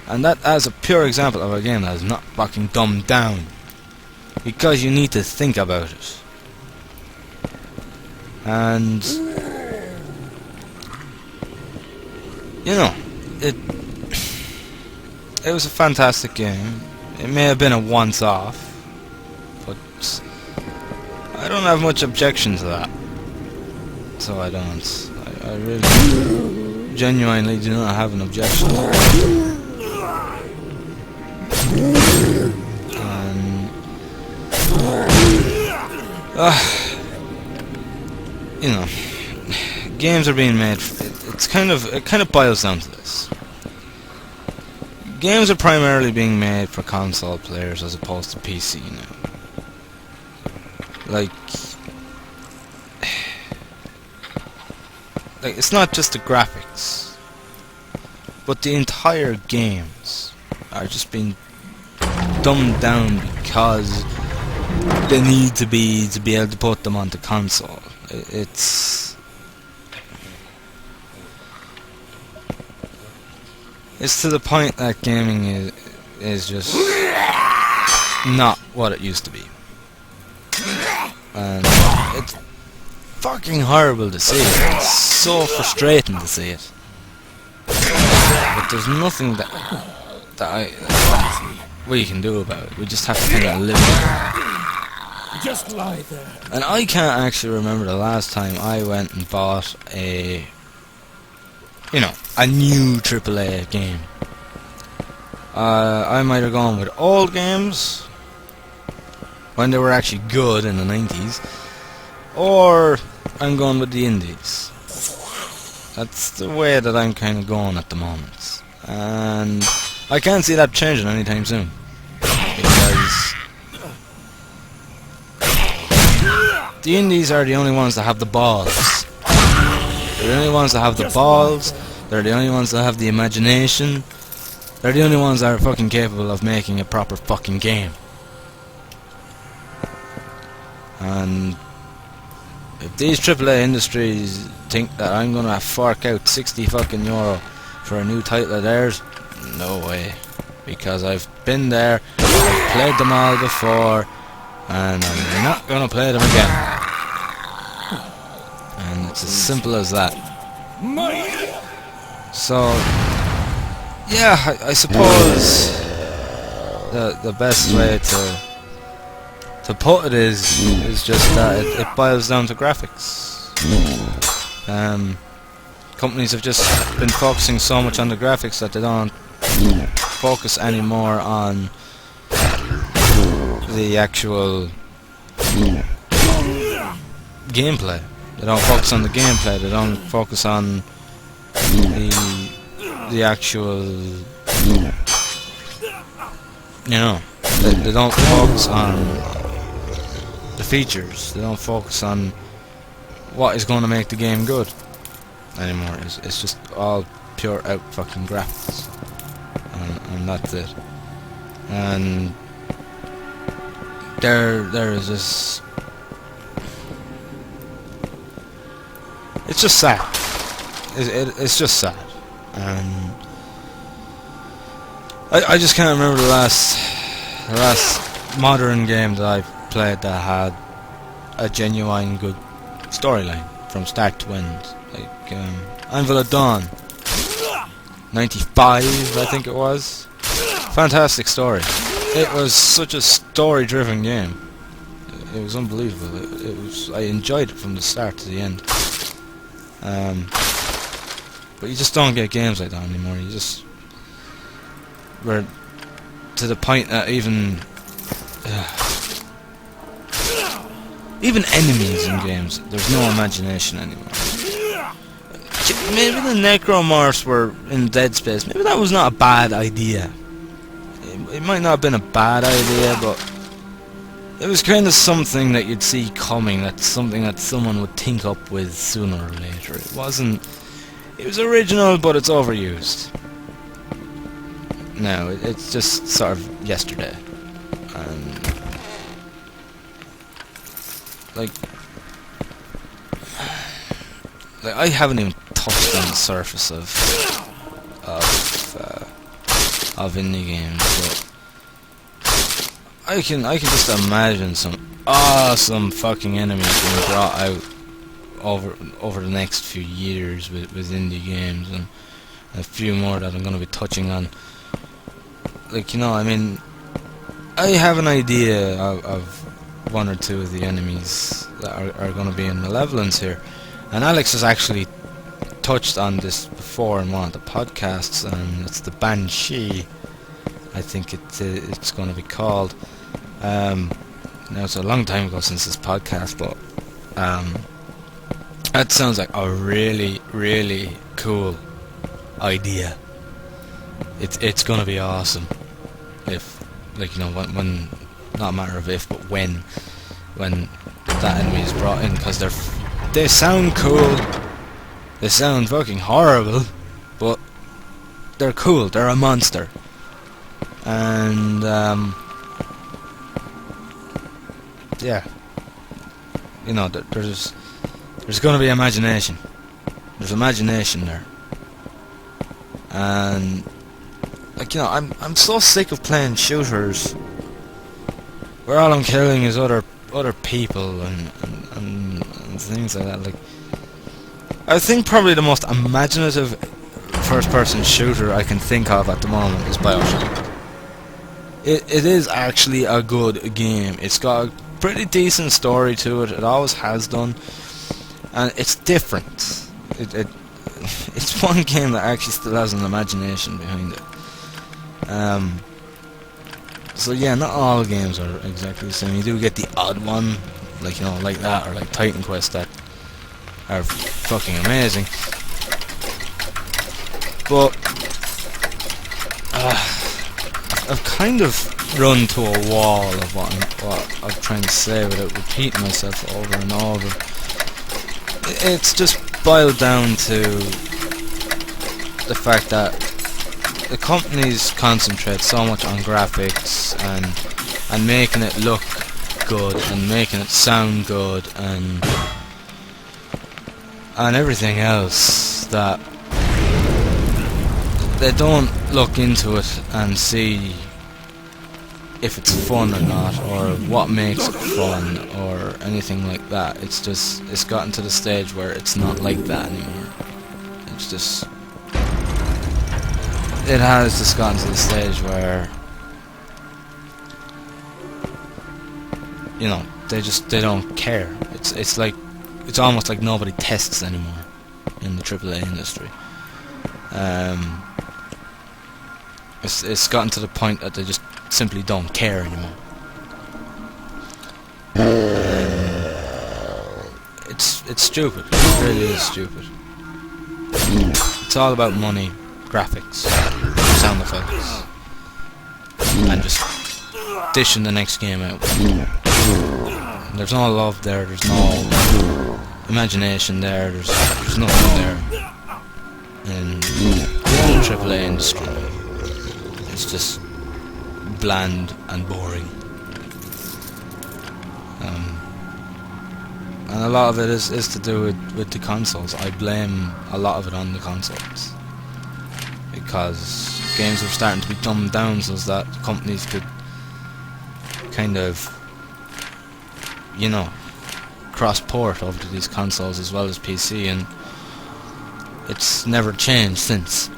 And that as a pure example of a game that is not fucking dumbed down, because you need to think about it. And you know, it was a fantastic game. It may have been a once-off, but I don't have much objection to that. So I don't. I really, genuinely do not have an objection to it. And you know, games are being made. It kind of boils down to this. Games are primarily being made for console players as opposed to PC now. Like it's not just the graphics, but the entire games are just being dumbed down because they need to be able to put them onto console. It's to the point that gaming is just not what it used to be, and it's fucking horrible to see it. It's so frustrating to see it, but there's nothing that we can do about it. We just have to kind of live with it. Just lie there. And I can't actually remember the last time I went and bought a new AAA game. I might have gone with old games when they were actually good in the 90s, or I'm going with the indies. That's the way that I'm kind of going at the moment, and I can't see that changing anytime soon, because the indies are the only ones that have the balls. They're the only ones that have the balls. They're the only ones that have the imagination. They're the only ones that are fucking capable of making a proper fucking game. And if these AAA industries think that I'm gonna fork out 60 fucking euro for a new title of theirs, no way. Because I've been there, I've played them all before, and I'm not gonna play them again. And it's as simple as that. So, yeah, I suppose the best way to put it is just that it boils down to graphics. Companies have just been focusing so much on the graphics that they don't focus anymore on the actual gameplay. They don't focus on the gameplay. They don't focus on the actual, they don't focus on the features. They don't focus on what is going to make the game good anymore. It's just all pure out fucking graphics, and that's it. and there is this. It's just sad. It's just sad, and I just can't remember the last modern game that I played that had a genuine good storyline from start to end. Like Anvil of Dawn, 95, I think it was. Fantastic story. It was such a story-driven game. It was unbelievable. It was. I enjoyed it from the start to the end. But you just don't get games like that anymore. You just we're to the point that even enemies in games, there's no imagination anymore. Maybe the Necromorphs were in Dead Space. Maybe that was not a bad idea. It might not have been a bad idea, but it was kind of something that you'd see coming. That's something that someone would think up with sooner or later. It wasn't. It was original, but it's overused. No, it's just sort of yesterday, and like I haven't even touched on the surface of indie games, but I can just imagine some awesome fucking enemies being brought out over the next few years with indie games, and a few more that I'm going to be touching on. Like, you know, I mean, I have an idea of one or two of the enemies that are going to be in Malevolence here, and Alex has actually touched on this before in one of the podcasts, and it's the Banshee, I think it's going to be called. Now, it's a long time ago since this podcast, but that sounds like a really, really cool idea. It's going to be awesome if, like, you know, when not a matter of if, but when that enemy is brought in, because they sound cool. They sound fucking horrible, but they're cool. They're a monster, and yeah, you know, there's going to be imagination. There's imagination there, and like, you know, I'm so sick of playing shooters where all I'm killing is other people and things like that. Like, I think probably the most imaginative first-person shooter I can think of at the moment is BioShock. It is actually a good game. It's got a pretty decent story to it. It always has done, and it's different. It's one game that actually still has an imagination behind it. So yeah, not all games are exactly the same. You do get the odd one, like, you know, like that, or like Titan Quest, that are fucking amazing. But I've kind of run to a wall of what I'm trying to say without repeating myself over and over. It's just boiled down to the fact that the companies concentrate so much on graphics and making it look good and making it sound good and everything else, that they don't look into it and see if it's fun or not, or what makes it fun, or anything like that. It's gotten to the stage where it's not like that anymore. It has just gotten to the stage where, you know, they don't care. It's like, it's almost like nobody tests anymore in the AAA industry. It's gotten to the point that they just simply don't care anymore. It's stupid. It really is stupid. It's all about money, graphics, sound effects, and just dishing the next game out. There's no love there. There's no imagination there. There's nothing there in the AAA industry. It's just bland and boring. And a lot of it is to do with the consoles. I blame a lot of it on the consoles, because games were starting to be dumbed down so that companies could kind of, you know, cross-port over to these consoles as well as PC, and it's never changed since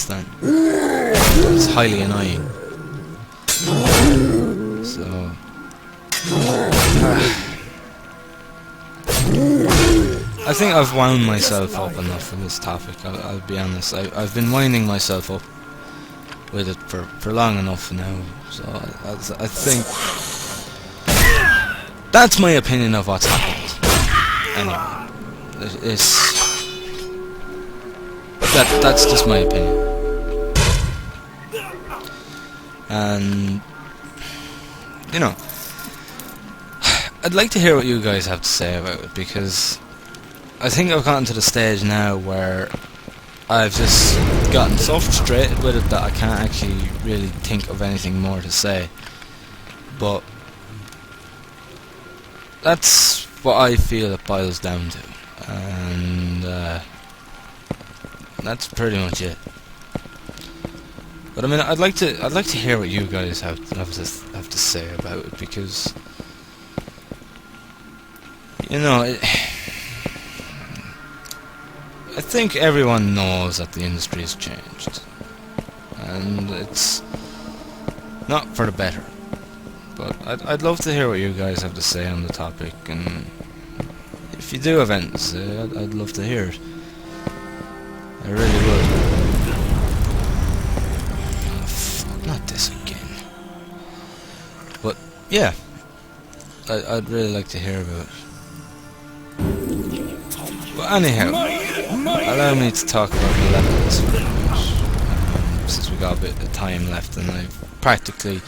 then. It's highly annoying. So I think I've wound myself up enough for this topic. I'll be honest. I've been winding myself up with it for long enough now. So I think that's my opinion of what's happened. Anyway, that's just my opinion. And you know, I'd like to hear what you guys have to say about it, because I think I've gotten to the stage now where I've just gotten so frustrated with it that I can't actually really think of anything more to say. But that's what I feel it boils down to, and that's pretty much it. But I mean, I'd like to hear what you guys have to say about it, because you know, I think everyone knows that the industry has changed, and it's not for the better. But I'd love to hear what you guys have to say on the topic, and if you do have anything to say, I'd love to hear it. I really would. Oh, fuck, not this again. But yeah, I'd really like to hear about it. But anyhow, allow me to talk about Malevolence for a minute, since we got a bit of time left, and I've practically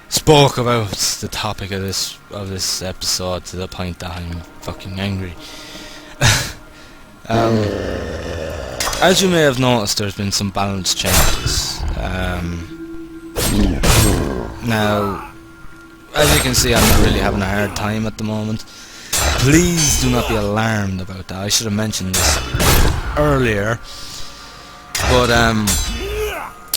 spoke about the topic of this episode to the point that I'm fucking angry. As you may have noticed, there's been some balance changes. Now, as you can see, I'm not really having a hard time at the moment. Please do not be alarmed about that. I should have mentioned this earlier. But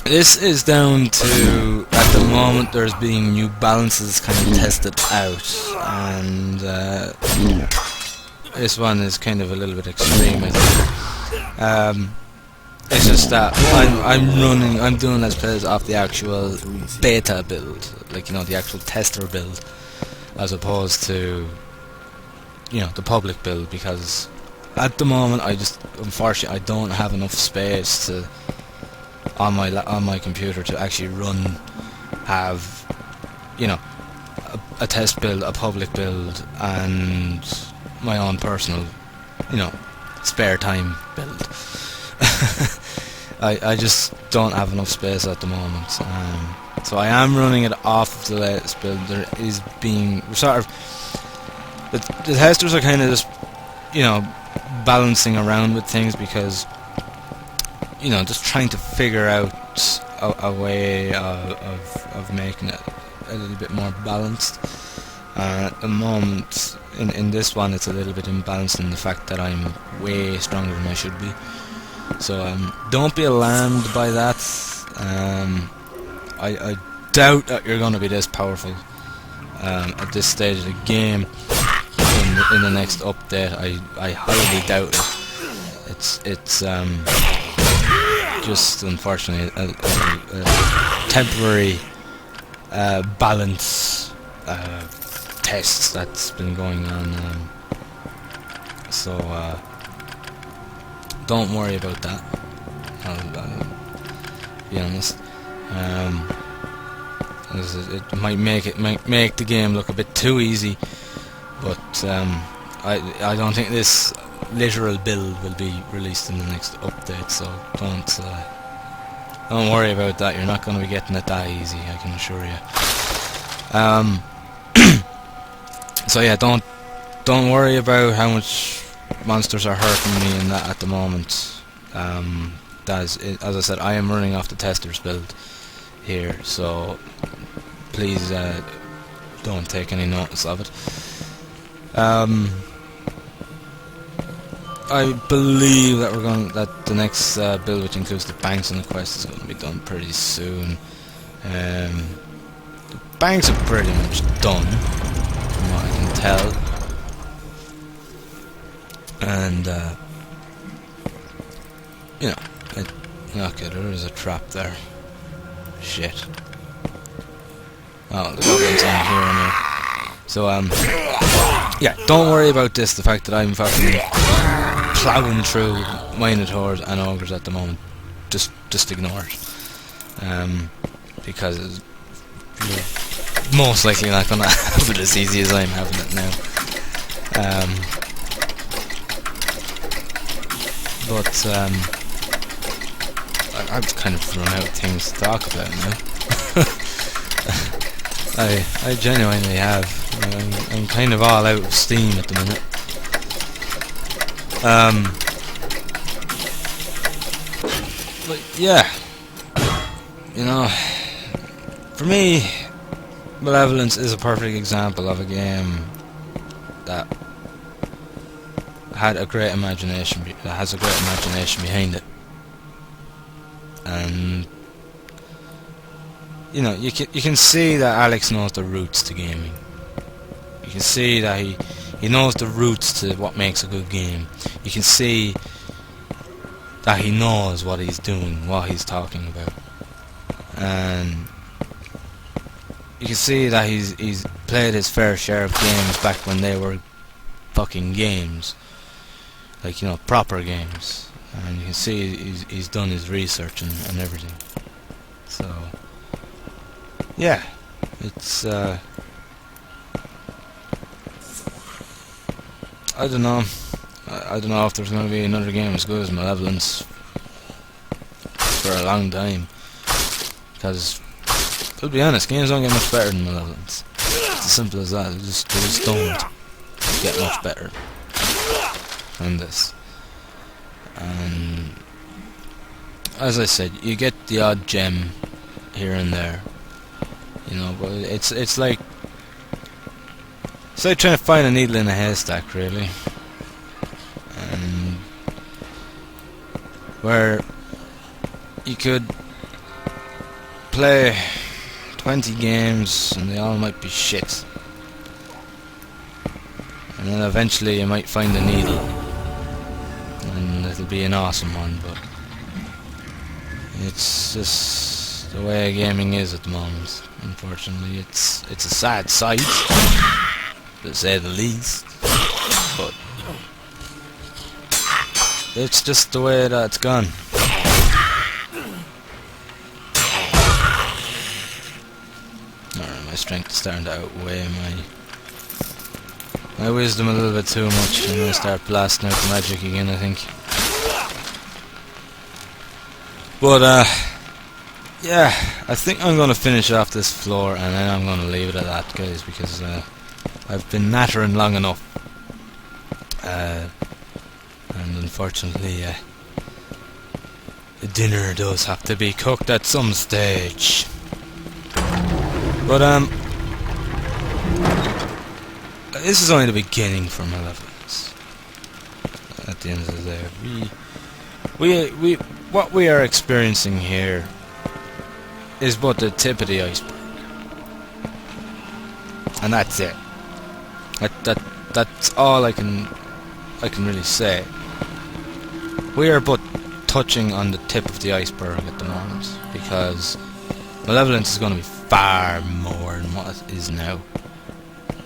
this is down to, at the moment, there's being new balances kind of tested out, and this one is kind of a little bit extreme, I think. It's just that I'm doing Let's Plays off the actual beta build, like, you know, the actual tester build, as opposed to, you know, the public build, because at the moment unfortunately I don't have enough space to on my computer to actually have, you know, a test build, a public build, and my own personal, you know, spare time build. I just don't have enough space at the moment, so I am running it off the latest build. There is being sort of the testers are kind of just, you know, balancing around with things, because, you know, just trying to figure out a way of making it a little bit more balanced. At the moment, in this one, it's a little bit imbalanced in the fact that I'm way stronger than I should be. So don't be alarmed by that. I doubt that you're going to be this powerful at this stage of the game. In the next update, I highly doubt it. It's just unfortunately a temporary balance test that's been going on. So don't worry about that. I'll be honest. It might make the game look a bit too easy. But I don't think this literal build will be released in the next update, so don't worry about that. You're not going to be getting it that easy, I can assure you. So yeah, don't worry about how much monsters are hurting me and that at the moment. That is, as I said, I am running off the tester's build. here, so please don't take any notice of it. I believe that the next build, which includes the banks and the quest, is going to be done pretty soon. The banks are pretty much done, from what I can tell, and you know, okay, there is a trap there. Shit. Oh, the goblin's on here now. So yeah, don't worry about this. The fact that I'm fucking plowing through minotaurs and ogres at the moment, just ignore it, because it's most likely not gonna have it as easy as I'm having it now. But I've kind of run out of things to talk about now. I genuinely have. I'm kind of all out of steam at the minute. But yeah, you know, for me, Malevolence is a perfect example of a game that had a great imagination, that has a great imagination behind it, and you know, you can see that Alex knows the roots to gaming. You can see that he knows the roots to what makes a good game. You can see that he knows what he's doing, what he's talking about, and you can see that he's played his fair share of games back when they were fucking games, like, you know, proper games, and you can see he's done his research and everything. So yeah, it's I don't know. I don't know if there's going to be another game as good as Malevolence for a long time, because, to be honest, games don't get much better than Malevolence. It's as simple as that. They just don't get much better than this. And as I said, you get the odd gem here and there, you know, but it's like trying to find a needle in a haystack, really. And where you could play 20 games and they all might be shit, and then eventually you might find a needle and it'll be an awesome one. But it's just the way gaming is at the moment. Unfortunately, it's a sad sight, to say the least, but it's just the way that it's gone. Alright, my strength is starting to outweigh my wisdom a little bit too much. I'm gonna start blasting out the magic again, I think. But yeah, I think I'm gonna finish off this floor and then I'm gonna leave it at that, guys, because I've been nattering long enough, and unfortunately the dinner does have to be cooked at some stage. But this is only the beginning for Malevolence. At the end of the day, we what we are experiencing here is but the tip of the iceberg, and that's it. That's all I can really say. We are but touching on the tip of the iceberg at the moment, because Malevolence is going to be far more than what it is now,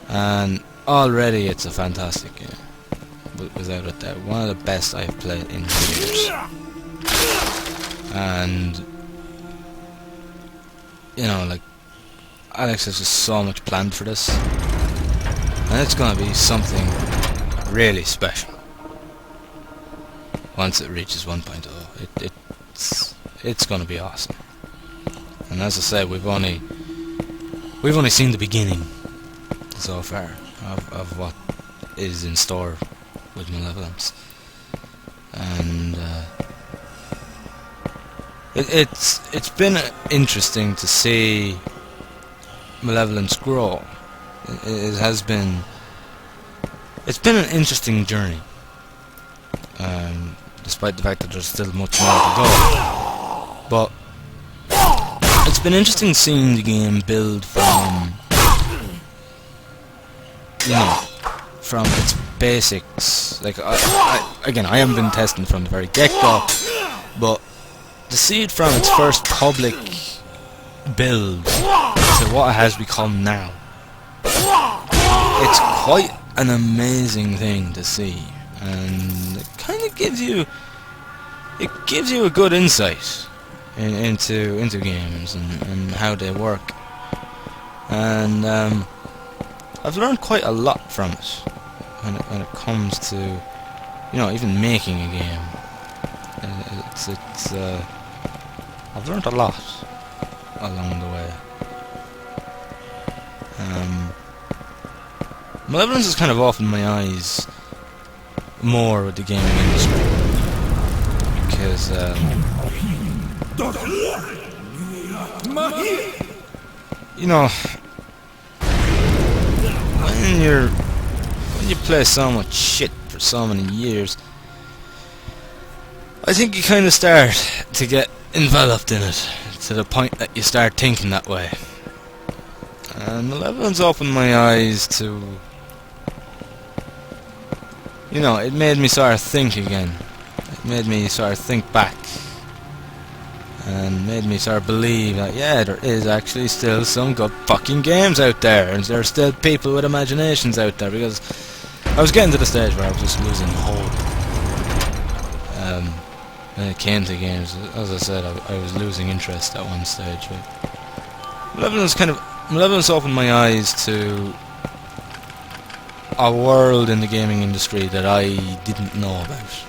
and already it's a fantastic game, without a doubt. One of the best I've played in years, and you know, like, Alex has just so much planned for this, and it's gonna be something really special once it reaches 1.0. It's gonna be awesome. And as I said, we've only seen the beginning so far of what is in store with Malevolence. And It's been interesting to see Malevolence grow. It has been. It's been an interesting journey, despite the fact that there's still much more to go. But it's been interesting seeing the game build from, from its basics. Like again, I haven't been testing from the very get-go, but to see it from its first public build to what it has become now, it's quite an amazing thing to see, and it kind of gives you a good insight into games and how they work, and I've learned quite a lot from it when it comes to even making a game. I've learned a lot along the way. Malevolence has kind of opened my eyes more with the gaming industry, because when you play so much shit for so many years, I think you kind of start to get enveloped in it to the point that you start thinking that way. And Malevolence opened my eyes to, it made me sort of think again. It made me sort of think back, and made me sort of believe that, yeah, there is actually still some good fucking games out there, and there are still people with imaginations out there, because I was getting to the stage where I was just losing hope. When it came to games, as I said, I was losing interest at one stage. But Malevolence opened my eyes to a world in the gaming industry that I didn't know about,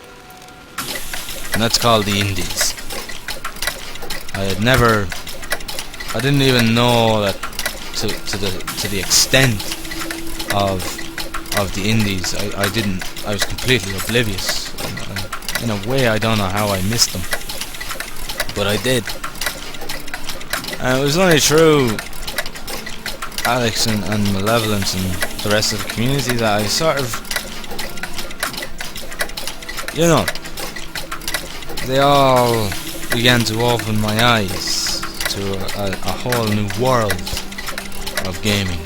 and that's called the indies. I didn't even know that to the extent of the indies. I was completely oblivious. In a way, I don't know how I missed them, but I did. And it was only through Alex and Malevolence and the rest of the community that I sort of, they all began to open my eyes to a whole new world of gaming.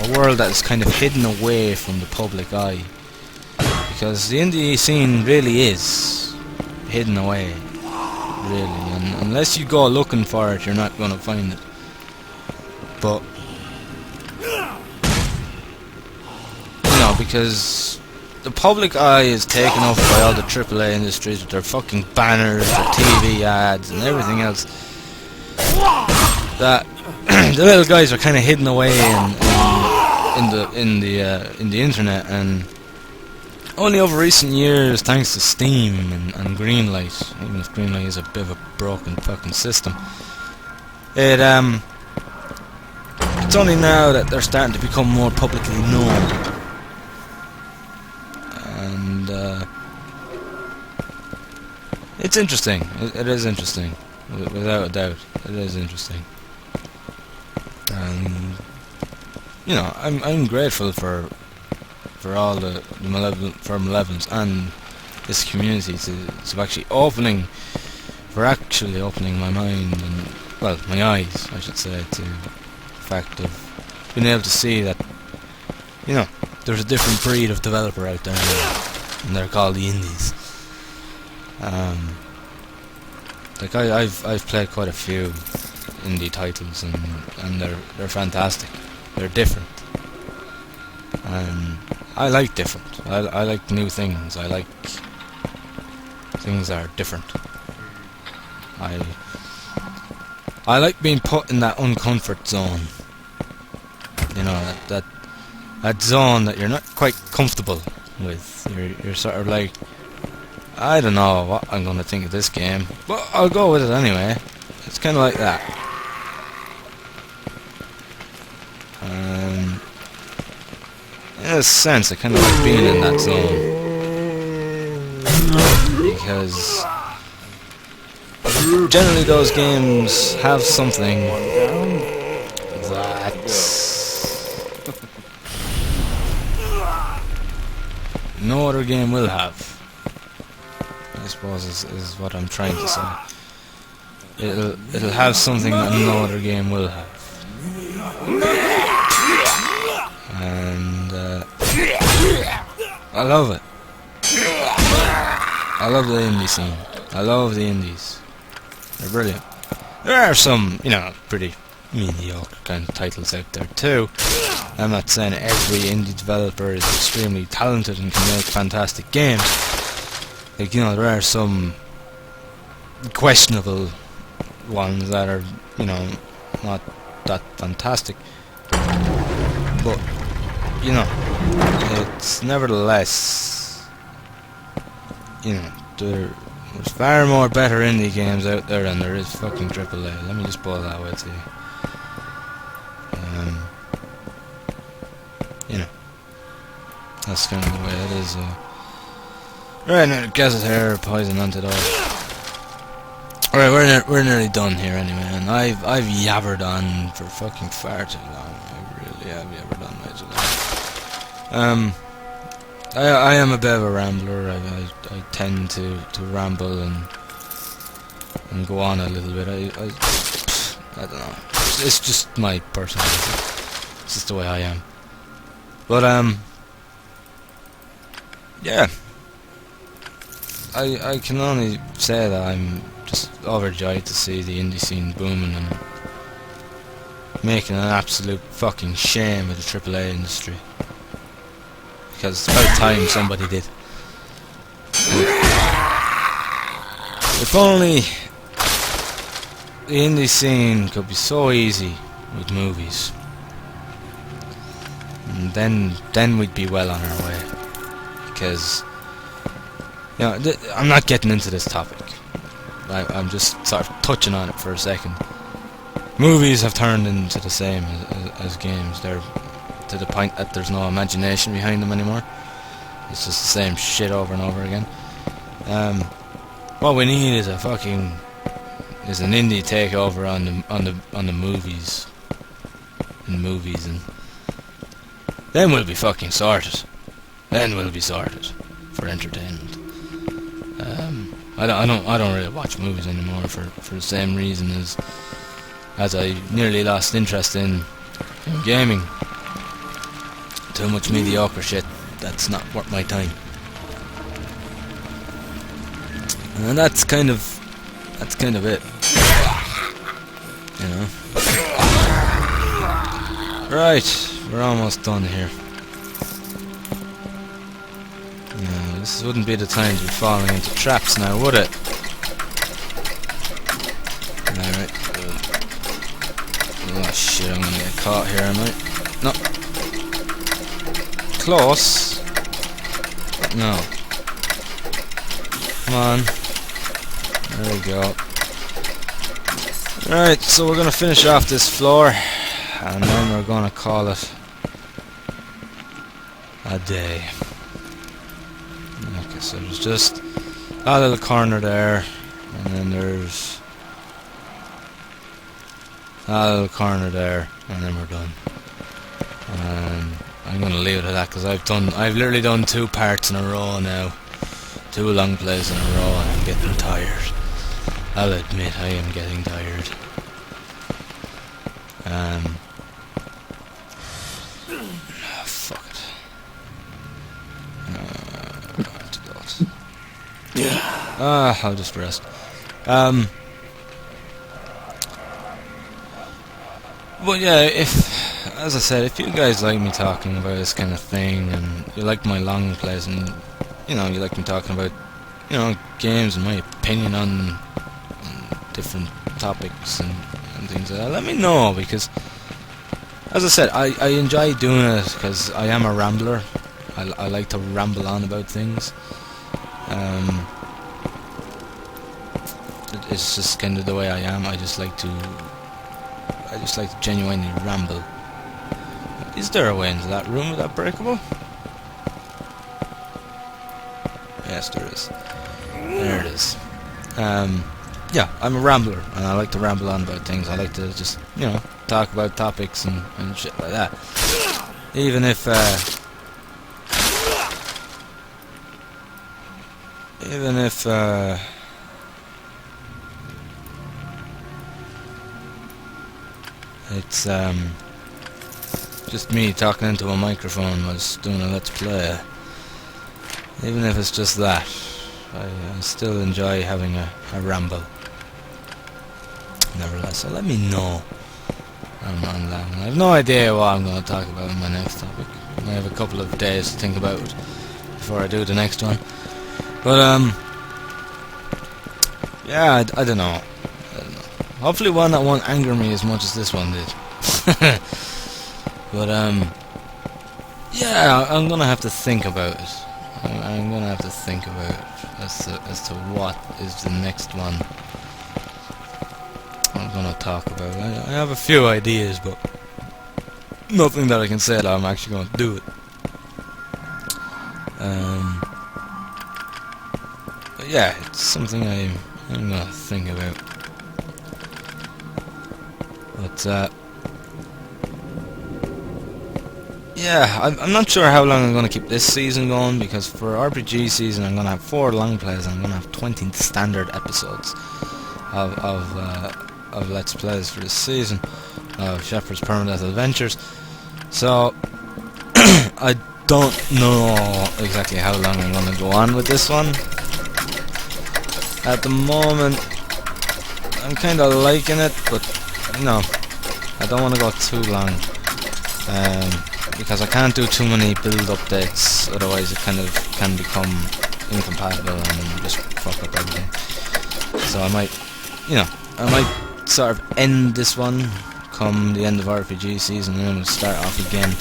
A world that is kind of hidden away from the public eye, because the indie scene really is hidden away, really, and unless you go looking for it, you're not going to find it. But because the public eye is taken up by all the AAA industries with their fucking banners, their TV ads, and everything else, that the little guys are kind of hidden away in the internet. And only over recent years, thanks to Steam and Greenlight, even if Greenlight is a bit of a broken fucking system, it's only now that they're starting to become more publicly known. And it's interesting. It is interesting, without a doubt. It is interesting. And I'm grateful for all the Malevolence and this community to actually opening my mind and, well, my eyes, I should say, to the fact of being able to see that there's a different breed of developer out there now, and they're called the indies. Like I've played quite a few indie titles, and they're fantastic. They're different, and I like different. I like new things. I like things that are different. I like being put in that uncomfort zone. That zone that you're not quite comfortable with. You're sort of like, I don't know what I'm gonna think of this game, but I'll go with it anyway. It's kind of like that. In a sense, I kind of like being in that zone, because generally those games have something that no other game will have, I suppose is what I'm trying to say. It'll have something that no other game will have. And I love it. I love the indie scene. I love the indies. They're brilliant. There are some, you know, pretty mediocre kind of titles out there too. I'm not saying every indie developer is extremely talented and can make fantastic games. Like, you know, there are some questionable ones that are, you know, not that fantastic. But, you know, it's nevertheless, you know, there's far more better indie games out there than there is fucking AAA. Let me just put it that way to you. You know, that's kind of the way it is. Right, now, Gazette here, Poison Antidote. Alright, we're nearly done here anyway, and I've yabbered on for fucking far too long. I really have yabbered on way too long. I am a bit of a rambler. I tend to ramble and go on a little bit. I don't know. It's just my personality. It's just the way I am. But yeah. I can only say that I'm just overjoyed to see the indie scene booming and making an absolute fucking shame of the AAA industry. Because it's about time somebody did. If only the indie scene could be so easy with movies, and then we'd be well on our way. Because, you know, I'm not getting into this topic. I'm just sort of touching on it for a second. Movies have turned into the same as games. They're to the point that there's no imagination behind them anymore. It's just the same shit over and over again. What we need is an indie takeover on the movies, and then we'll be fucking sorted. Then we'll be sorted for entertainment. I don't really watch movies anymore for the same reason as I nearly lost interest in gaming. Too much mediocre shit that's not worth my time. And that's kind of it. You know. Right, we're almost done here. This wouldn't be the time to be falling into traps now, would it? Alright, good. Oh shit, I'm gonna get caught here, am I? No. Close. But no. Come on. There we go. Alright, so we're gonna finish off this floor, and then we're gonna call it a day. Okay, so there's just that little corner there, and then there's that little corner there, and then we're done. And I'm gonna leave it at that because I've literally done 2 parts in a row now, 2 long plays in a row, and I'm getting tired. I'll admit I am getting tired. Fuck it. I'll just rest. But yeah, as I said, if you guys like me talking about this kind of thing, and you like my long plays, and you know, you like me talking about, you know, games and my opinion on different topics and things like that, let me know, because as I said, I enjoy doing it because I am a rambler. I like to ramble on about things. It's just kind of the way I am. I just like to genuinely ramble. Is there a way into that room without breakable? Yes, there is. There it is. yeah, I'm a rambler, and I like to ramble on about things. I like to just, you know, talk about topics and shit like that. Even if it's just me talking into a microphone was doing a let's play. Even if it's just that, I still enjoy having a ramble. Nevertheless, so let me know. I'm rambling. I have no idea what I'm going to talk about in my next topic. I have a couple of days to think about it before I do the next one. But yeah, I don't know. Hopefully one that won't anger me as much as this one did. But yeah, I'm gonna have to think about it. I'm gonna have to think about it as to what is the next one I'm gonna talk about. I have a few ideas, but nothing that I can say that I'm actually gonna do it. But yeah, it's something I'm gonna think about. But yeah, I'm not sure how long I'm going to keep this season going, because for RPG season I'm going to have 4 long plays and I'm going to have 20 standard episodes of Let's Plays for this season of Shephard's Permadeath Adventures. So I don't know exactly how long I'm going to go on with this one. At the moment I'm kind of liking it, but no, I don't want to go too long. Because I can't do too many build updates, otherwise it kind of can become incompatible and just fuck up everything. So I might, you know, I might sort of end this one come the end of RPG season and then we'll start off again.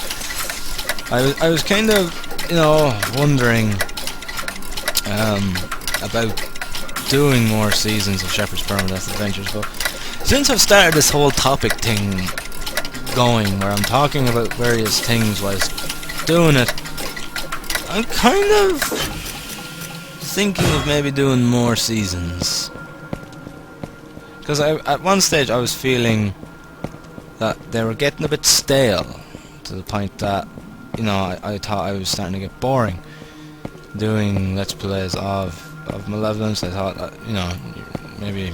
I was kind of, you know, wondering about doing more seasons of Shephard's Permadeath Adventures, but since I've started this whole topic thing going, where I'm talking about various things whilst doing it, I'm kind of thinking of maybe doing more seasons. Because at one stage I was feeling that they were getting a bit stale, to the point that, you know, I thought I was starting to get boring doing Let's Plays of Malevolence. I thought that, you know, maybe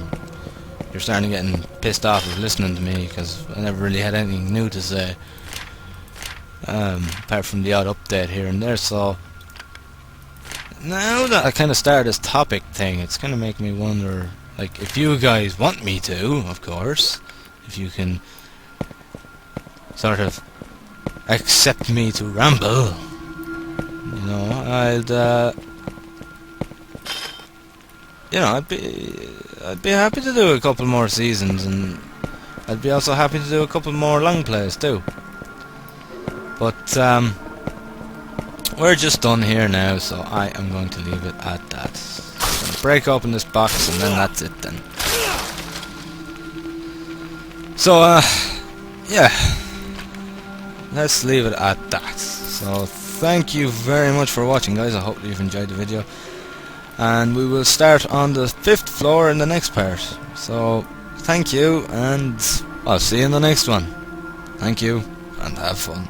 you're starting to getting pissed off of listening to me, because I never really had anything new to say, apart from the odd update here and there. So now that I kind of started this topic thing, it's kind of making me wonder, like, if you guys want me to, of course, if you can sort of accept me to ramble, you know, I'd be happy to do a couple more seasons, and I'd be also happy to do a couple more long plays too. But we're just done here now, so I am going to leave it at that. I'm going to break open this box and then that's it then. So yeah, let's leave it at that. So thank you very much for watching, guys. I hope you've enjoyed the video. And we will start on the 5th floor in the next part. So, thank you, and I'll see you in the next one. Thank you, and have fun.